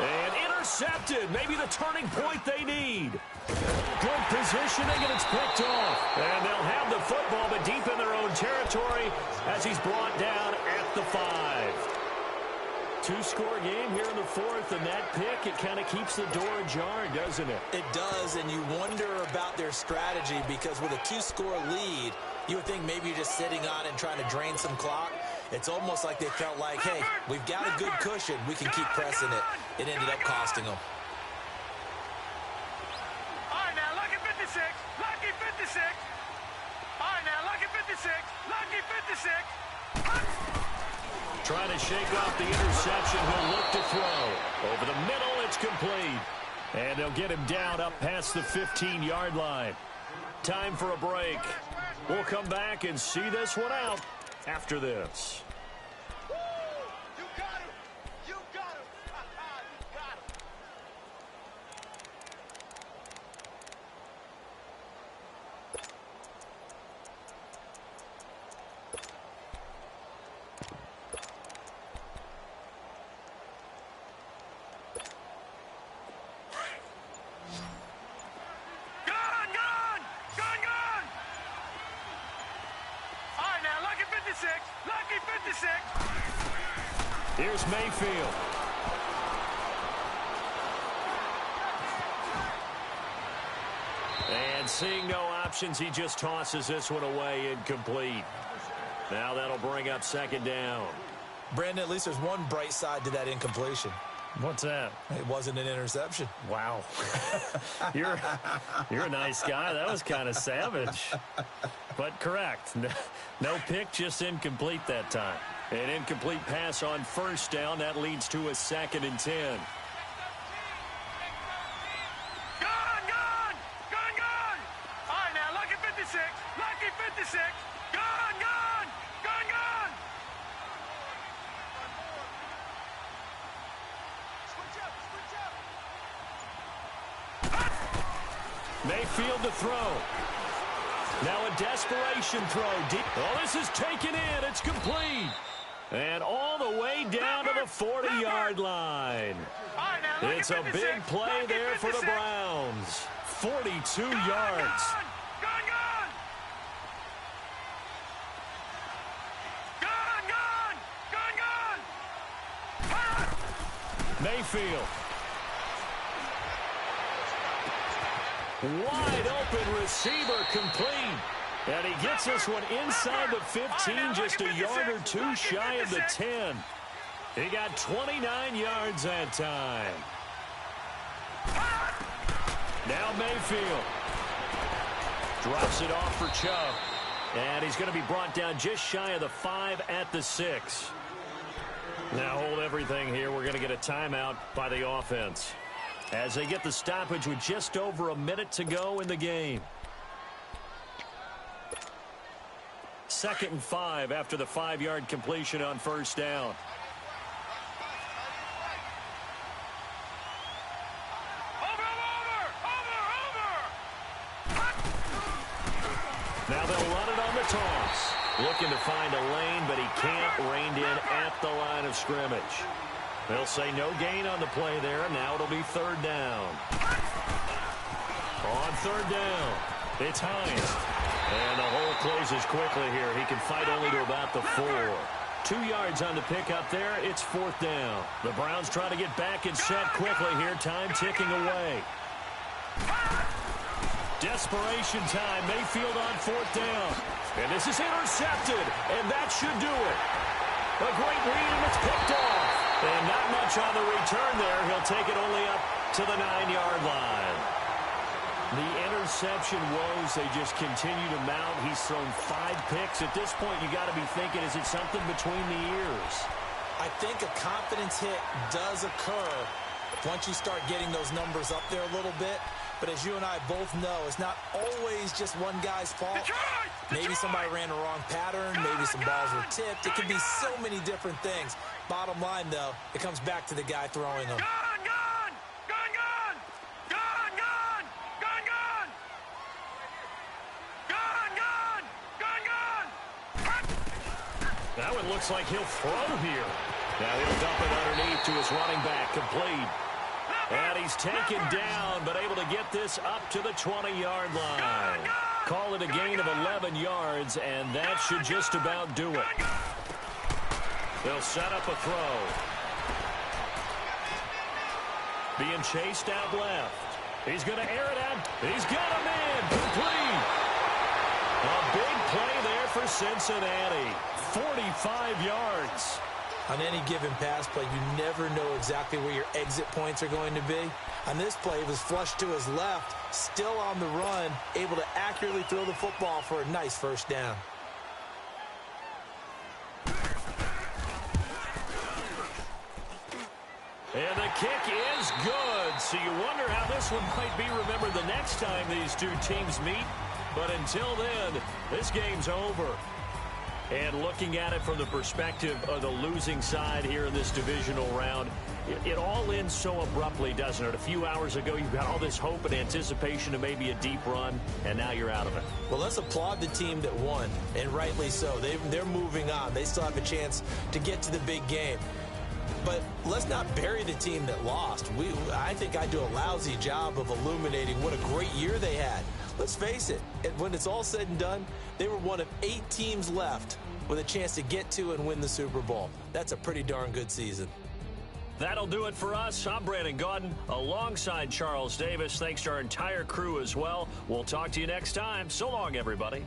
And intercepted. Maybe the turning point they need. Good positioning, and it's picked off. And they'll have the football, but deep in their own territory as he's brought down at the 5. 2-score game here in the 4th, and that pick, it kind of keeps the door ajar, doesn't it? It does, and you wonder about their strategy because with a 2-score lead, you would think maybe you're just sitting on it and trying to drain some clock. It's almost like they felt like, hey, we've got a good cushion. We can keep pressing it. It ended up costing them. All right, now, lucky 56. Lucky 56. All right, now, lucky 56. Lucky 56. Trying to shake off the interception. He'll look to throw. Over the middle, it's complete. And they'll get him down up past the 15-yard line. Time for a break. We'll come back and see this one out after this. You got him. You got him. You got him. 56. Here's Mayfield. And seeing no options, he just tosses this one away incomplete. Now that'll bring up second down. Brandon, at least there's one bright side to that incompletion. What's that? It wasn't an interception. Wow. You're a nice guy. That was kind of savage. But correct. No pick, just incomplete that time. An incomplete pass on first down. That leads to a 2nd and 10. All right, now, lucky 56. Lucky 56. Gone. Mayfield to throw. Now a desperation throw. Deep. Oh, this is taken in. It's complete. And all the way down to the 40-yard line. All right, now, It's a big play there for the Browns. 42 yards. Mayfield. Wide open receiver complete. And he gets this one inside the 15, just a yard or two shy of the 10. He got 29 yards that time. Now Mayfield. Drops it off for Chubb. And he's going to be brought down just shy of the 5 at the 6. Now hold everything here. We're going to get a timeout by the offense as they get the stoppage with just over a minute to go in the game. 2nd and 5 after the 5-yard completion on first down. Now they'll run it on the toss. Looking to find a lane, but he can't. Reined in at the line of scrimmage. They'll say no gain on the play there. Now it'll be 3rd down. On 3rd down, it's Hines. And the hole closes quickly here. He can fight only to about the 4. 2 yards on the pickup there. It's 4th down. The Browns try to get back and set quickly here. Time ticking away. Desperation time. Mayfield on 4th down. And this is intercepted. And that should do it. A great read, and it's picked off. And not much on the return there. He'll take it only up to the 9-yard line. The interception woes, they just continue to mount. He's thrown 5 picks. At this point, you got to be thinking, is it something between the ears? I think a confidence hit does occur once you start getting those numbers up there a little bit. But as you and I both know, it's not always just one guy's fault. Maybe somebody ran a wrong pattern. Maybe some balls were tipped. It can be so many different things. Bottom line, though, it comes back to the guy throwing them. That one looks like he'll throw here. Now he'll dump it underneath to his running back, complete. And he's taken down, but able to get this up to the 20-yard line. Call it a gain of 11 yards, and that should just about do it. They'll set up a throw. Being chased out left. He's going to air it out. He's got him in. Complete. A big play there for Cincinnati. 45 yards. On any given pass play, you never know exactly where your exit points are going to be. On this play, it was flushed to his left, still on the run, able to accurately throw the football for a nice 1st down. And the kick is good. So you wonder how this one might be remembered the next time these two teams meet. But until then, this game's over. And looking at it from the perspective of the losing side here in this divisional round, it all ends so abruptly, doesn't it? A few hours ago, you got all this hope and anticipation of maybe a deep run, and now you're out of it. Well, let's applaud the team that won, and rightly so. They're moving on. They still have a chance to get to the big game. But let's not bury the team that lost. I think I do a lousy job of illuminating what a great year they had. Let's face it, when it's all said and done, they were one of 8 teams left with a chance to get to and win the Super Bowl. That's a pretty darn good season. That'll do it for us. I'm Brandon Gaudin alongside Charles Davis. Thanks to our entire crew as well. We'll talk to you next time. So long, everybody.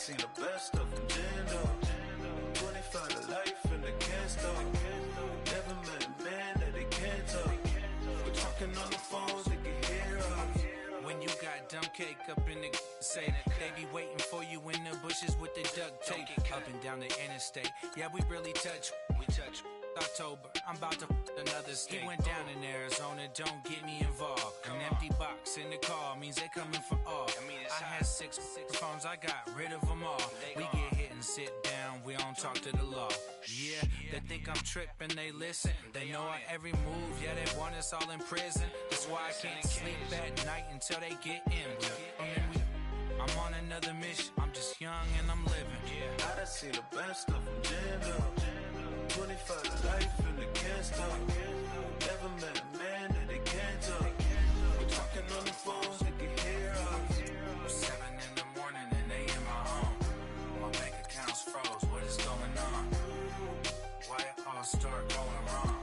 seen the best of them jammed up. 25 to life and they can't stop. Never met a man that they can't talk. We're talking on the phones, they can hear us. When you got dumb cake up in the say that they be waiting for you in the bushes with the duct tape up and down the interstate. Yeah, we really touch. We touch. October, I'm about to another state. He went down in Arizona, don't get me involved. An empty box in the car means they coming for all. I had six phones, I got rid of them all. We get hit and sit down, we don't talk to the law. Yeah, they think I'm tripping, they listen. They know our every move, yeah, they want us all in prison. That's why I can't sleep at night until they get in. I'm on another mission, I'm just young and I'm living. I done seen the best of them jammed up. 25 to life and they can't stop. Never met a man that they can't talk. We're talking on the phones, they can hear us. 7 in the morning and they in my home. My bank account's froze, what is going on? Why it all start going wrong?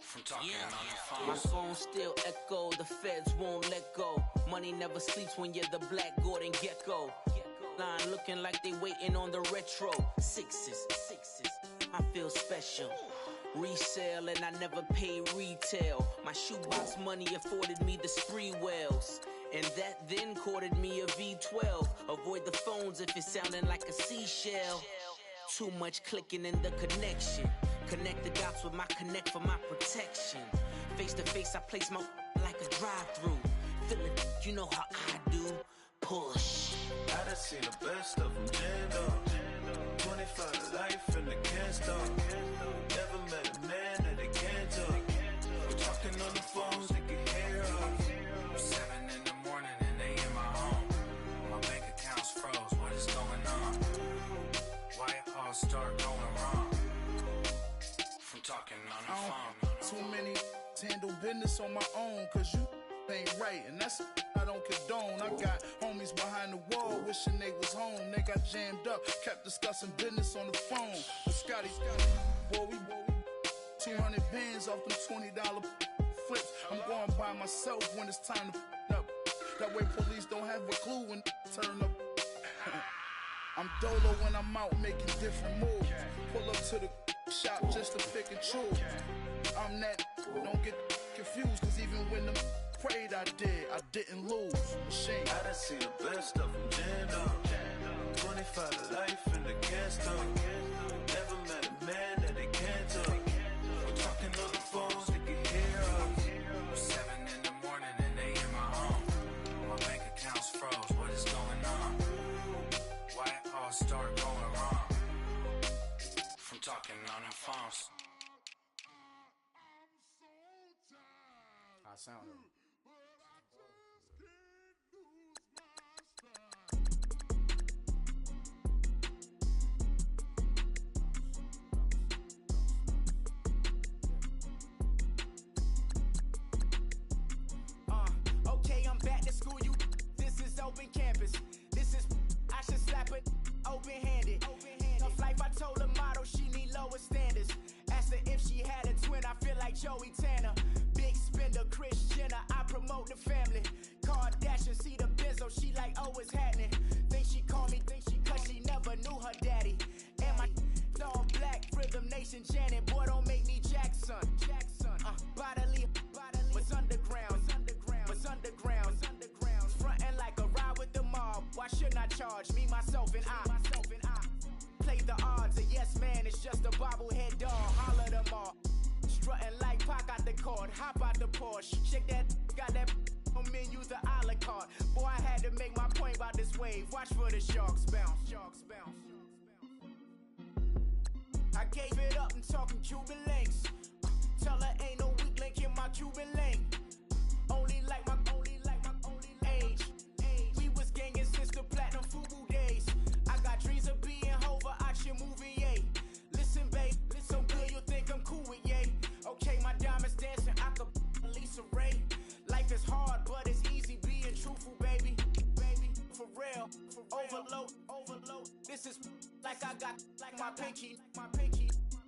From talking on the phone. My phone still echo, the feds won't let go. Money never sleeps when you're the Black Gordon Gecko. Line looking like they waiting on the retro. Sixes, I feel special. Resale and I never pay retail. My shoebox money afforded me the spree wells. And that then courted me a V12. Avoid the phones if it's sounding like a seashell. Too much clicking in the connection. Connect the dots with my connect for my protection. Face to face, I place my like a drive-through. Feeling, you know how I do. Push. I done seen the best of them jammed up. 25 to life and they can't stop. Never met a man that they can't talk. We're talking on the phones, they can hear us. 7 in the morning and they in my home. My bank account's froze, what is going on? Why it all start going wrong? From talking on the phone. Too many handle business on my own, cause you ain't right, and that's I don't condone. I got homies behind the wall wishing they was home. They got jammed up, kept discussing business on the phone. But Scotty, boy, we 200 bands off them $20 flips. I'm going by myself when it's time to up. That way police don't have a clue when turn up. I'm dolo when I'm out making different moves. Pull up to the shop just to pick and choose. I'm that, don't get confused, cause even when the prayed I didn't lose. Machine. I done seen the best of them jammed up. 25 to life and they can't stop. Never met a man that they can't talk. We're talking on the phones, they can hear us. 7 in the morning and they in my home. My bank account's froze, what is going on? Why it all start going wrong? From talking on the phones. I sound it. Okay, I'm back to school, you. This is open campus. This is, I should slap it open-handed. Tough life, I told her motto, she need lower standards. Asked her if she had a twin, I feel like Joey Tanner. Big spender, Kris Jenner, I promote the family. Kardashian, see the Benzo, she like, oh, it's happening. Think she call me, cause she never knew her daddy. And my all black, Rhythm Nation, Janet, boy, don't make me Jackson. Bodily, what's underground, frontin' like a ride with the mob. Why shouldn't I charge me, myself, and I? Play the odds, a yes man, it's just a bobblehead dog. Holler them all. Strutting like Pac out the court, hop out the Porsche. Shake that, got that on menu, the a la carte. Boy, I had to make my point about this wave. Watch for the sharks bounce. I gave it up and talking Cuban links. Tell her ain't no weak link in my Cuban link. Only like my age. We was gangin' since the platinum FUBU days. I got dreams of being Hova out your movie, yay. Listen, babe, so good you think I'm cool with yay. Okay, my diamonds dancing, I could Lisa Ray. Life is hard, but it's easy being truthful, baby. For real, overload. This is like I got like my pinky.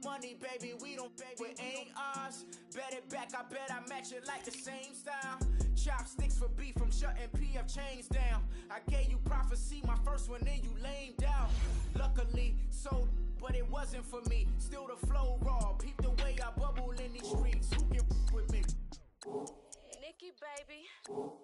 Money, baby, we don't pay, it ain't ours. Bet it back, I bet I match it like the same style. Chopsticks for beef from shutting PF chains down. I gave you prophecy, my first one, then you lamed out. Luckily, so, but it wasn't for me. Still the flow raw, peep the way I bubble in these streets. Who can with me? Nikki, baby. Go.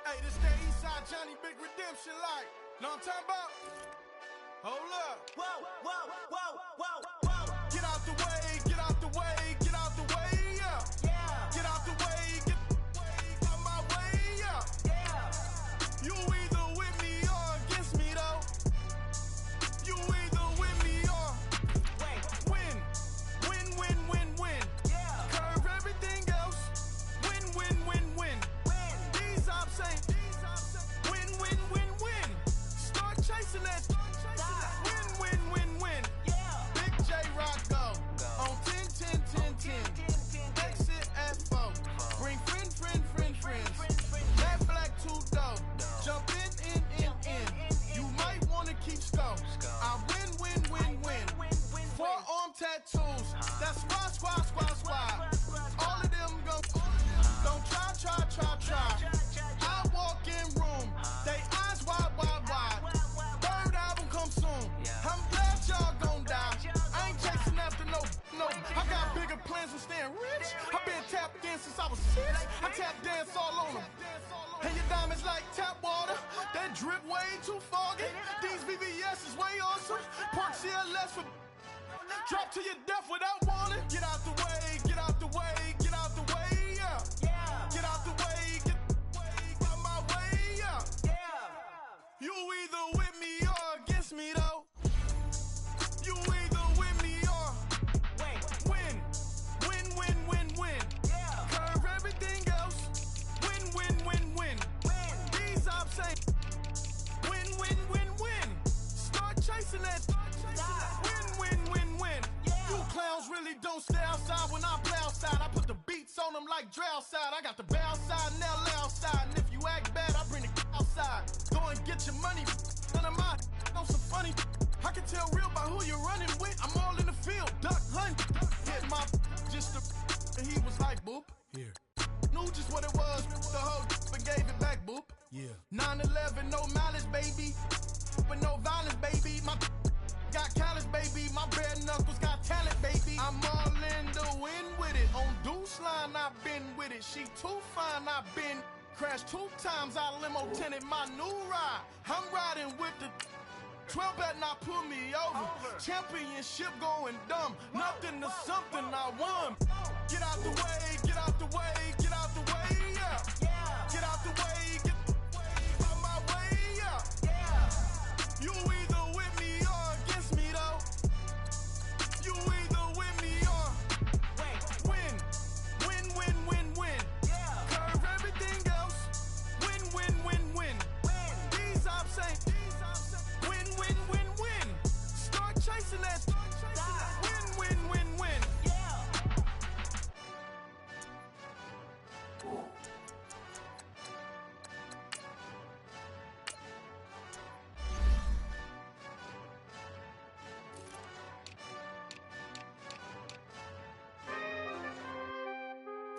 Hey, this that Eastside Johnny Big Redemption like. Know what I'm talking about? Hold up. Whoa, whoa, whoa, whoa, whoa. Get out the way, get out the way, get out the way, yeah. Yeah. Get out the way, get out my way, yeah. Yeah. You either with me or against me, though. You either with me or win. Win, win, win, win. Yeah. Curve everything else. Win, win, win, win. These ops ain't win, win, win, win. Start chasing that. Win, win, win, win. Yeah. Big J Rock go on 10, 10, 10, 10. Exit at 4. Bring friends. That black two dope. Jump in. You might wanna keep scope. I win. Forearm tattoos. That's squad. All of them go. Don't try. I walk in room. They eyes wide. Third album come soon. I'm glad y'all gon' die. I ain't chasing after no. I got bigger plans than staying rich. I been tapped in since I was 6. I tap dance all on them. And your diamonds like tap water. That drip way too foggy. These VVS is way awesome. Park CLS for drop to your death without warning. Get out the way, yeah. Get out the way, get out my way, yeah. You either with me or against me, though. You either with me or win. Curve everything else. Win. These ops ain't win. Start chasing that. Win. You clowns really don't stay outside when I play outside. I put the beats on them like Dre outside. I got the bow side and LA outside. And if you act bad, I bring the outside. Go and get your money. None of my on some funny. I can tell real by who you're running with. I'm all in the field, duck hunt. Hit my just and he was like, boop. Here. Knew just what it was. The whole but gave it back, boop. Yeah. 9/11, no malice, baby. But no violence, baby. My got callous, baby. My bare knuckles got talent, baby. I'm all in the wind with it. On Deuce line, I've been with it. She too fine, I've been crashed 2 times. I limo tinted my new ride. I'm riding with the 12 better not pull me over. Championship going dumb. Nothing to something I won. Get out the way, yeah. Get out the way, get out my way, yeah. You either with me or against me, though. You either with me or win. Curve everything else. Win. These ops ain't win. Start chasing that. Win.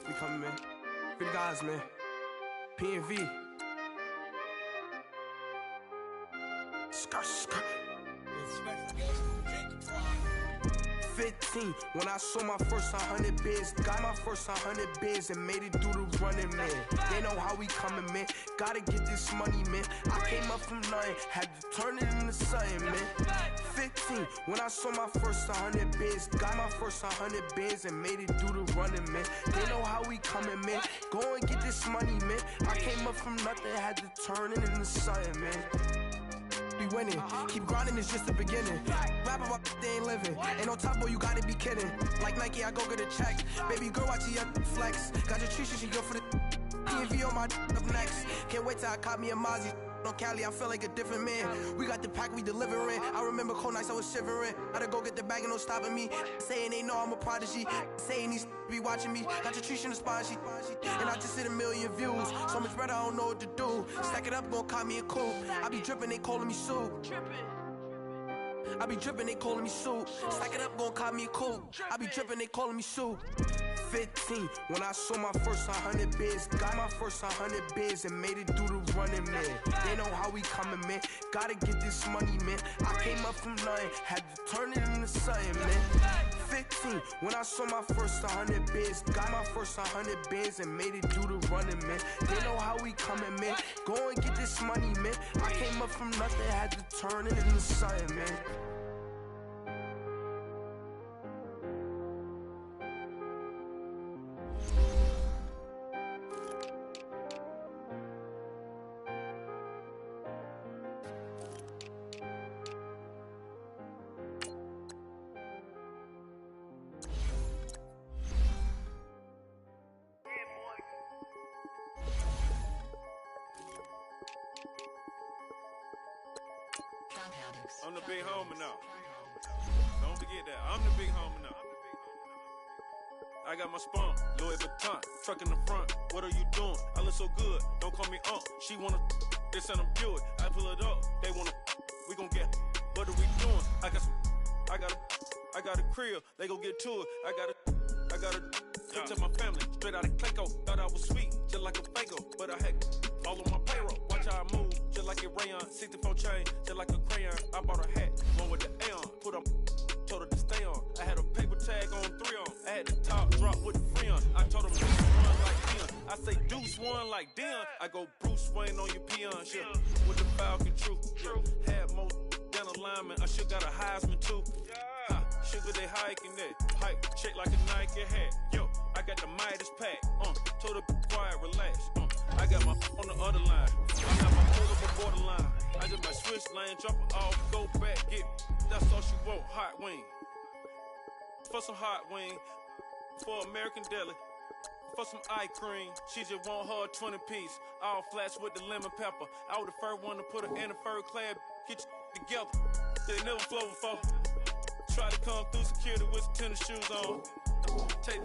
We coming, man. Free the guys, man. P&V. Skirt. 15, when I saw my first 100 bids, got my first 100 bids and made it through the running, man. They know how we coming, man. Gotta get this money, man. I came up from nothing, had to turn it into something, man. 15, when I saw my first 100 bids, got my first 100 bids and made it through the running, man. They know how we coming, man. Go and get this money, man. I came up from nothing, had to turn it into something, man. be winning. Keep grinding, it's just the beginning. Rap about they ain't living. Ain't no top boy, you gotta be kidding. Like Nike, I go get a check. Baby girl, watch your flex. Got your tree, she good for the PNV on my up next. Can't wait till I caught me a Mozzie. On Cali, I feel like a different man. We got the pack, we delivering. I remember cold nights I was shivering. Gotta go get the bag and no stopping me. Saying they know I'm a prodigy. Saying these be watching me. Got your tree in the spot, and I just hit 1 million views. So much better, I don't know what to do. Stack it up, gon' call me a coupe. I be dripping, they calling me soup. I be dripping, they calling me soup. Stack it up, gon' call me a coupe. I be dripping, they calling me soup. 15, when I saw my first 100 bids. Got my first 100 bids and made it through the running, man. They know how we coming, man. Gotta get this money, man. I came up from nothing, had to turn it into something, man. 15, when I saw my first 100 bids. Got my first 100 bids and made it through the running, man. They know how we coming, man. Go and get this money, man. I came up from nothing, had to turn it into something, man. I'm the big homie now. Don't forget that. I'm the big homie now. I got my spawn, Louis Vuitton, truck in the front. What are you doing? I look so good. Don't call me She wanna this and I'm Buick. I pull it up. They wanna we gon' get. What are we doing? I got a crib. They gon' get to it. I got a to my family. Straight out of Clayco. Thought I was sweet, just like a Fago. But I had all on my payroll. Watch how I move, just like a rayon. 64 chain, just like a crayon. I bought a hat, one with the Aeon. Put on, told her to stay on. I had a paper tag on 3 on. I had the top drop with the free on. I told him Deuce one like Dion. I say Deuce one like Dion. I go Bruce Wayne on your peon. Shit. With the Falcon, true. Had more than a lineman. I should got a Heisman too. Sugar, they hiking that. Hike, shake like a Nike hat. Yo, I got the Midas pack. Told her quiet, relax. I got my on the other line. I got my foot up a borderline. I just might switch lane, drop it off, go back, get. That's all she want, hot wing. For some hot wing, for American deli. For some eye cream, she just want her 20 piece. All flats with the lemon pepper. I was the first one to put her in the fur clad. Get you together. They never flow before. Try to come through security with some tennis shoes on. Take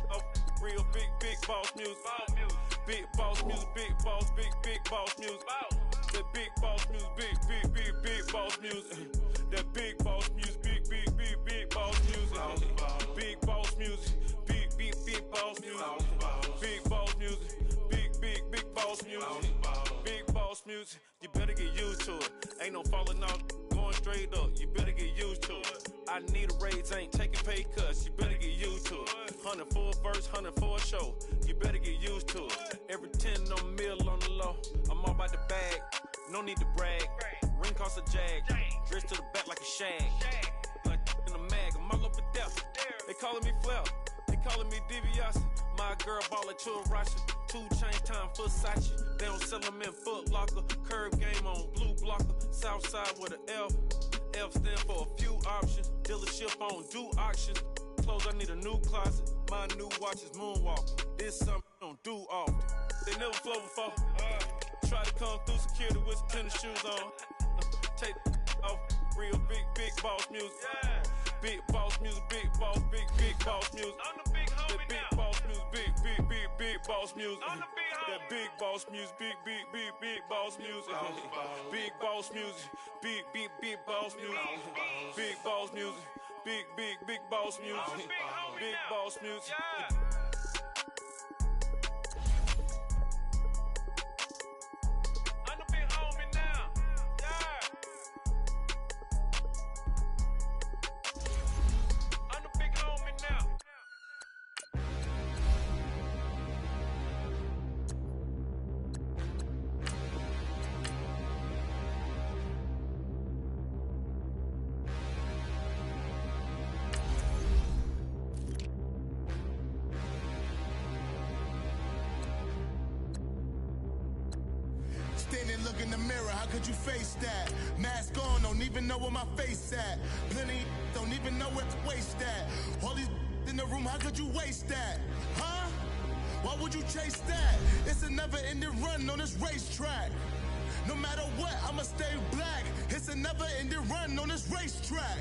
off real big boss music. Big boss music, big boss music. That big boss music, big boss music. That big boss music, big boss music. Big boss music, big boss music. Big boss music, big boss music. Big boss music, you better get used to it. Ain't no falling off, going straight up. You better get used to it. I need a raise, ain't taking pay cuts. You better get used to it. 100 for a verse, 100 for a show. You better get used to it. Every 10 on the mill on the low. I'm all about the bag, no need to brag. Ring cost a jag, dressed to the back like a shag. Like in a mag, I'm all up and down. They calling me Flair, they calling me DiBiase. My girl ballin' to a Russia. 2 chain time for Versace. They don't sell them in Foot Locker. Curve game on blue blocker. Southside with an F. F stand for a few options. Dealership on do auctions. Clothes, I need a new closet. My new watch is Moonwalker. This something I don't do often. They never flow before. Try to come through security with some tennis shoes on. Take off real big boss music. Big boss music, big boss music. I'm the big homie now. Big boss music, big boss music. I'm the big homie. That big boss music, big boss music. Big boss music, big boss music. Big boss music, big boss music. Big boss music. I'm the big homie now. Yeah. I'm the big homie now. look in the mirror, how could you face that? Mask on, don't even know where my face at. Plenty don't even know where to waste that. All these in the room, how could you waste that? Huh? Why would you chase that? It's a never-ending run on this racetrack. No matter what, I'ma stay black. It's a never-ending run on this racetrack.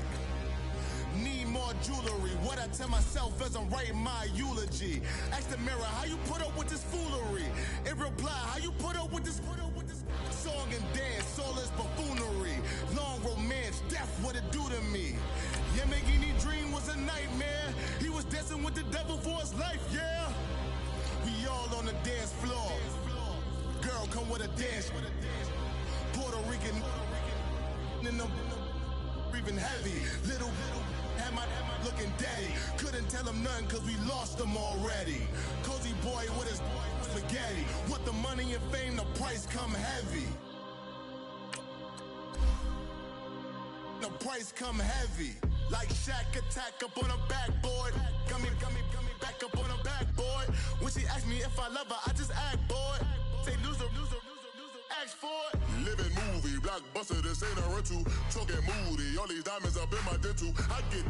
Need more jewelry. What I tell myself as I'm writing my eulogy. Ask the mirror, how you put up with this foolery? In reply, how you put up with this song and dance, all this buffoonery. Long romance, death, what it do to me? Yamagini dream was a nightmare. He was dancing with the devil for his life, yeah. We all on the dance floor. Girl, come with a dance. Puerto Rican in the breathing heavy. Little had my looking daddy. Couldn't tell him nothing cause we lost him already. Cozy boy with his spaghetti. With the money and fame, the price come heavy. The price come heavy. Like Shaq attack up on a backboard. Gummy, back up on a backboard. When she asked me if I love her, I just act bored. Say loser, ask for it. Living movie, blockbuster, this ain't a rental. Talking moody, all these diamonds up in my dental. I get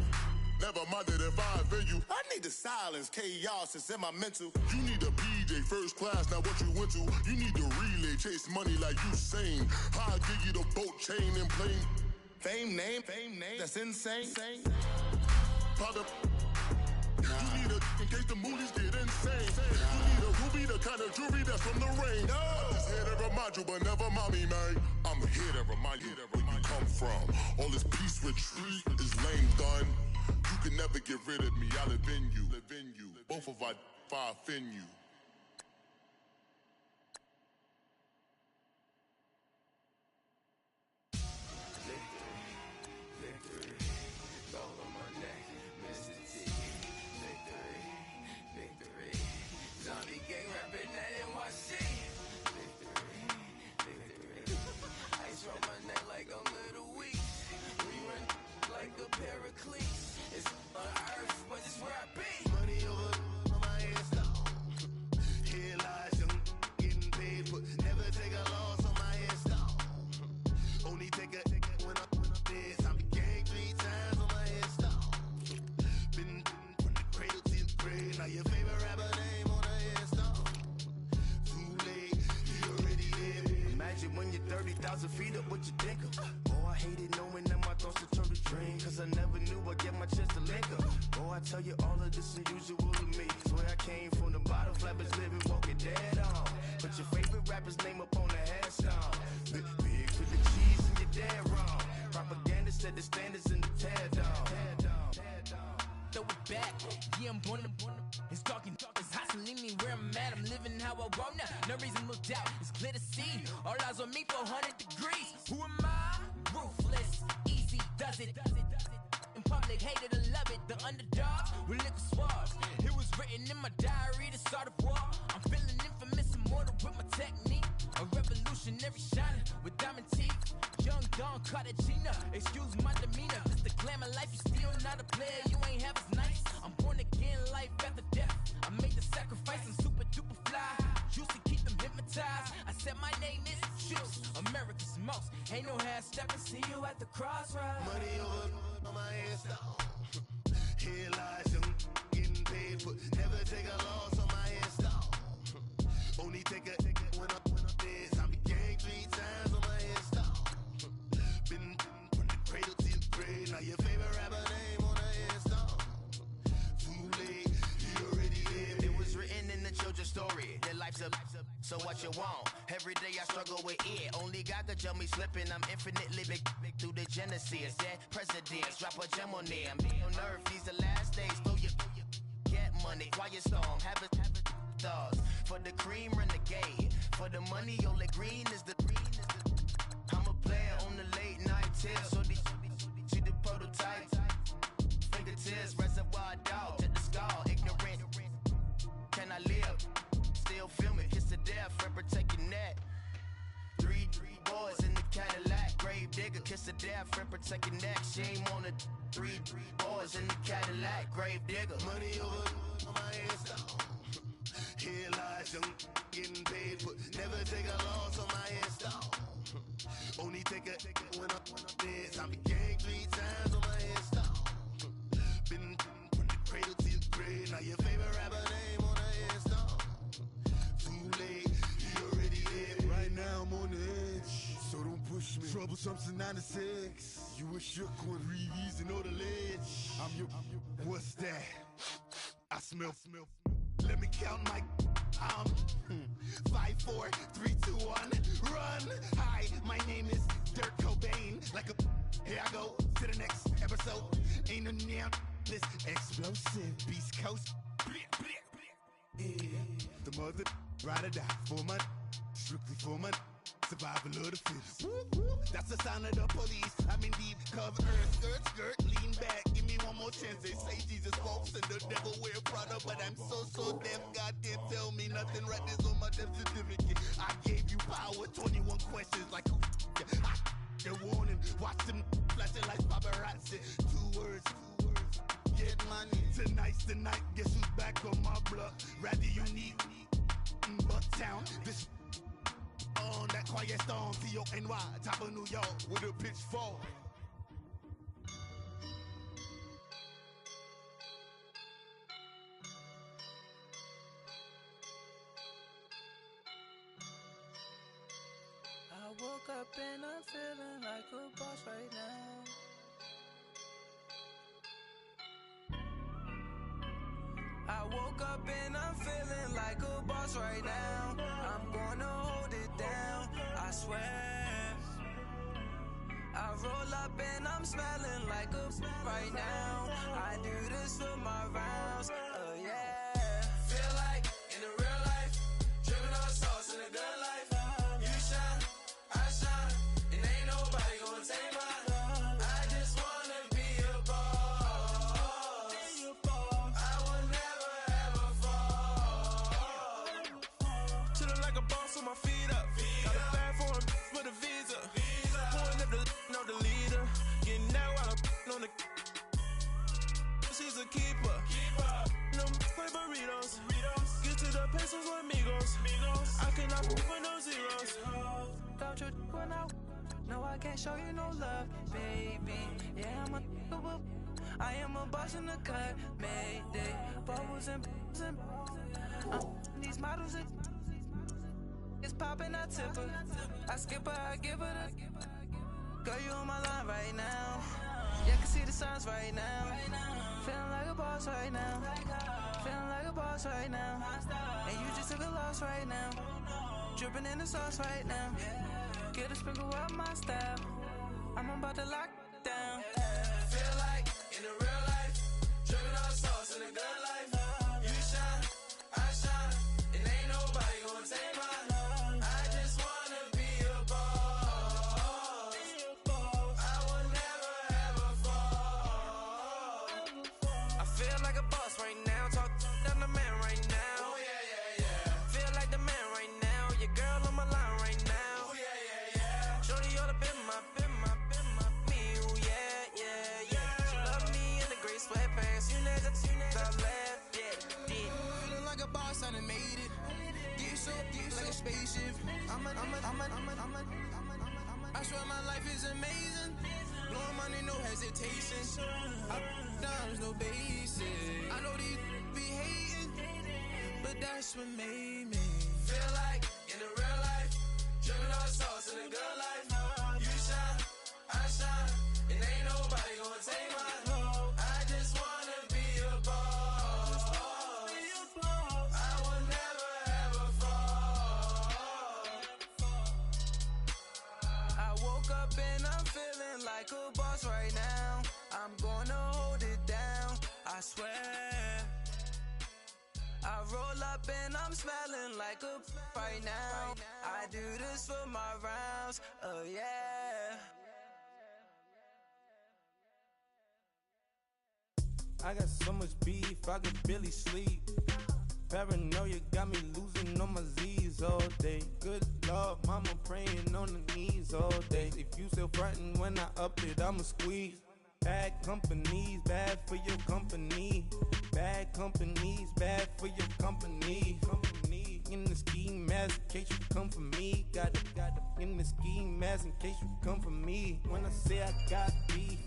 never minded if I offend you. I need the silence, chaos is in my mental. You need a PJ, first class, not what you went to. You need the relay, chase money like you sane. I'll give you the boat, chain, and plane. Fame name, that's insane. Father, you need a in case the movies get insane. You need a ruby, the kind of jewelry that's from the rain. I'm just here to remind you, but never mommy, man. I'm here to remind you where you come from. All this peace retreat is lame done. You can never get rid of me. I live in you. Both of our fire offend you. When you're 30,000 feet up, what you think of? Oh, I hated knowing that my thoughts would turn to dream. Cause I never knew I'd get my chance to link up. Oh, I tell you all of this unusual to me. Swear I came from the bottom, flappers living, walking dead on. Put your favorite rapper's name up on the headstone. Big for the cheese and you're dead wrong. Propaganda set the standards in the tear down. Throw it back, yeah, I'm born to it's talking, it's hustling me where I'm at. I'm living how I want now. No reason to look out, it's clear to see. All eyes on me for 100 degrees. Who am I? Ruthless, easy does it. In public, hated to love it. The underdogs with liquor swabs. It was written in my diary to start a war. I'm feeling infamous, immortal with my technique. A revolutionary shining with diamond teeth. Young Don Cartagena, excuse my demeanor. This the glamour life, you still not a player. You ain't half as nice. I'm born again, life after death. I made the sacrifice, I'm super duper fly. Used to keep them hypnotized. I said my name is Juice, America's most. Ain't no half stepping, see you at the crossroads. Money over on my headstone. Here lies young, getting paid, but never take a loss on my headstone. Only take a when I'm dead. I became 3 times on my headstone. Been from the cradle to the grave. Now your favorite rapper name on the headstone. Too late, you already lived. It was written in the children's story. Their life's up, so what you want? Every day I struggle with it. Only God could tell me slipping. I'm infinitely big through the genesis. Dead presidents, drop a gem on them. On earth, these the last days. Throw your get money, quiet storm, have it thoughts. For the cream, renegade. For the money, only green is the I'm a player on the late night tips. So these see the prototype. Fingertips, reservoir dog to the skull. Ignorant. Can I live? Still film it. Kiss to death, for protecting that. 3 boys in the Cadillac. Grave digger, kiss to death, for protecting that. Shame on the 3 boys in the Cadillac. Grave digger. Money over on my headstone. Here lies young, getting paid, but never take a loss on my headstone. take a when I'm dead. I be gang 3 times on my headstone. Been from the cradle to your grave. Now your favorite rapper name on the headstone. Too late, he already dead. Right now I'm on the edge, so don't push me. Troublesome since 96. You a shook one, Reeves and all the ledge. I'm your, what's that? I smell. Let me count my. 5, 4, 3, 2, 1, run. Hi, my name is Dirk Cobain. Like a, here I go to the next episode. Ain't no damn this explosive Beast Coast. Yeah. The mother ride or die for my, strictly for my. Survival of the fittest. That's the sound of the police. I'm in deep cover earth. Skirt, lean back. Give me one more chance. They say Jesus walks and the devil wear Prada, but I'm so deaf. God can't tell me nothing. Right there's on my death certificate. I gave you power. 21 questions like a warning. Watch them flashing like paparazzi. 2 words. Get money. Tonight's the night. Guess who's back on my block? Rather unique. Bucktown. This. On that quiet storm, T-O-N-Y, top of New York, with a pitchfork. I woke up and I'm feeling like a boss right now. I woke up and I'm feeling like a boss right now. I'm gonna hold it down, I swear. I roll up and I'm smelling like a right now. I do this for my rounds, yeah. Feel like in the real life, dripping on sauce in a good life. You shine, I shine, and ain't nobody gonna take mine. I just wanna be a boss. I will never ever fall. Chillin' like a boss with my feet up. Got a bag for him with a visa. Pulling up the know the leader. Getting that while I'm on the. She's a keeper. No play burritos. Get to the pesos with amigos. I cannot put no zeros. Don't you when no, I can't show you no love, baby. Yeah, I am a boss in the cut, Mayday. Bubbles and these models, it's popping, I tip her. I skip her, I give her the. Girl, you on my line right now. Yeah, I can see the signs right now. Feeling like a boss right now. Feeling like a boss right now. And you just took a loss right now. Dripping in the sauce right now. Get a sprinkle up my style. I'm about to lock down. Feel like in the real life, dripping on sauce in a good life. You shine, I shine, and ain't nobody gonna take mine. I just wanna be a boss. I will never ever fall. I feel like a boss right now. Talk down the man right now. Oh yeah. Feel like the man right now. Your girl on my line right now. Oh yeah. Shorty oughta been my me. Ooh yeah. She love me in the gray sweatpants. You never left. Yeah. Feeling like a boss, I done made it. Get so like a spaceship. I swear my life is amazing. Blowing money, no hesitation. Dimes, no basic. I know these be hating, but that's what made me. Feel like in the real life, dripping on sauce in a good life. You shine, I shine, and ain't nobody gonna take mine. I just wanna be a boss. I will never ever fall. I woke up and I'm feeling like a boss right now. I'm gonna hold it down, I swear. I roll up and I'm smelling like a right now. I do this for my rounds, yeah. I got so much beef, I could barely sleep. Paranoia got me losing on my Z's all day. Good Lord, mama praying on the knees all day. If you still frontin' when I up it, I'ma squeeze. Bad companies, bad for your company. Bad companies, bad for your company. In the ski mask, in case you come for me. Got it, in the ski mask in case you come for me. When I say I got beef,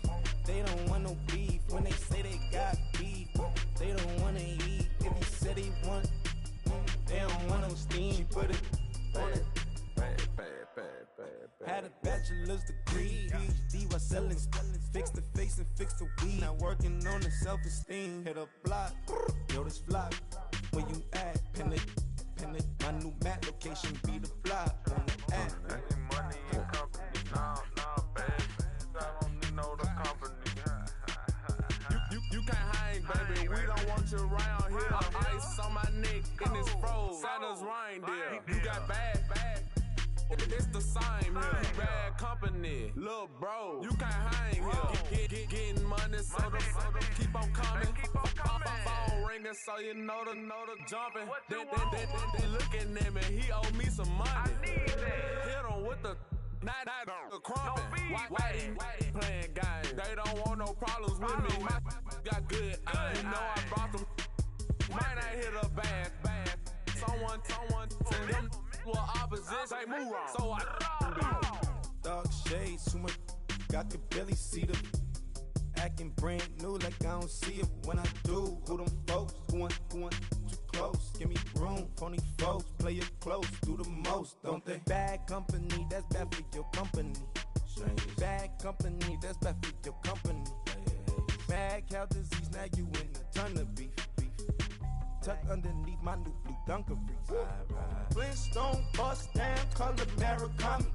they don't want no beef. When they say they got beef, they don't want to eat. If he said he want, they don't want no steam. She put it on it. Had a bachelor's degree, PhD while selling. Fix the face and fix the weed. Now working on the self-esteem. Hit a block, yo this flock. Where you at? Pin it. My new map location be the block on the app. Money and company, nah, baby. I don't need no the company. You can't hang, baby. We don't want you around here. Ice on my neck in this froze. Santa's reindeer. You got bad. It's the same here. Bad company, little bro. You can't hang here. Getting money, so the keep on coming. Phone ringing, so you know the jumping. They looking at me. He owe me some money. I need that. Hit him with the the crumping. Why they playing games? They don't want no problems with me. My got good. You know I brought them. Might not hit a bad. Someone send them. Well, opposition, move on. So I dark shades, too much. Got the belly see them. Acting brand new like I don't see it when I do. Who them folks? Who want too close? Give me room, phony folks. Play it close, do the most, don't they? Bad company, that's bad for your company. Bad company, that's bad for your company. Bad cow disease, now you in a ton of beef. Tuck underneath my new blue Dunkaroos. Flintstone, bust down, color Murakami.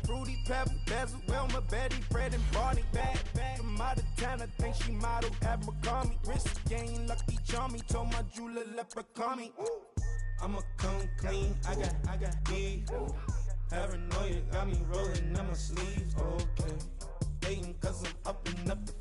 Fruity Pebble, Bezel, Wilma, Betty, Fred, and Barney. Bad from out of town, I think she modeled at McCarmy. Wrist game, lucky charmy, told my jeweler leprechaun. I'ma come clean, I got beef. Paranoia got me rolling on my sleeves, okay. Hating cause I'm up and up the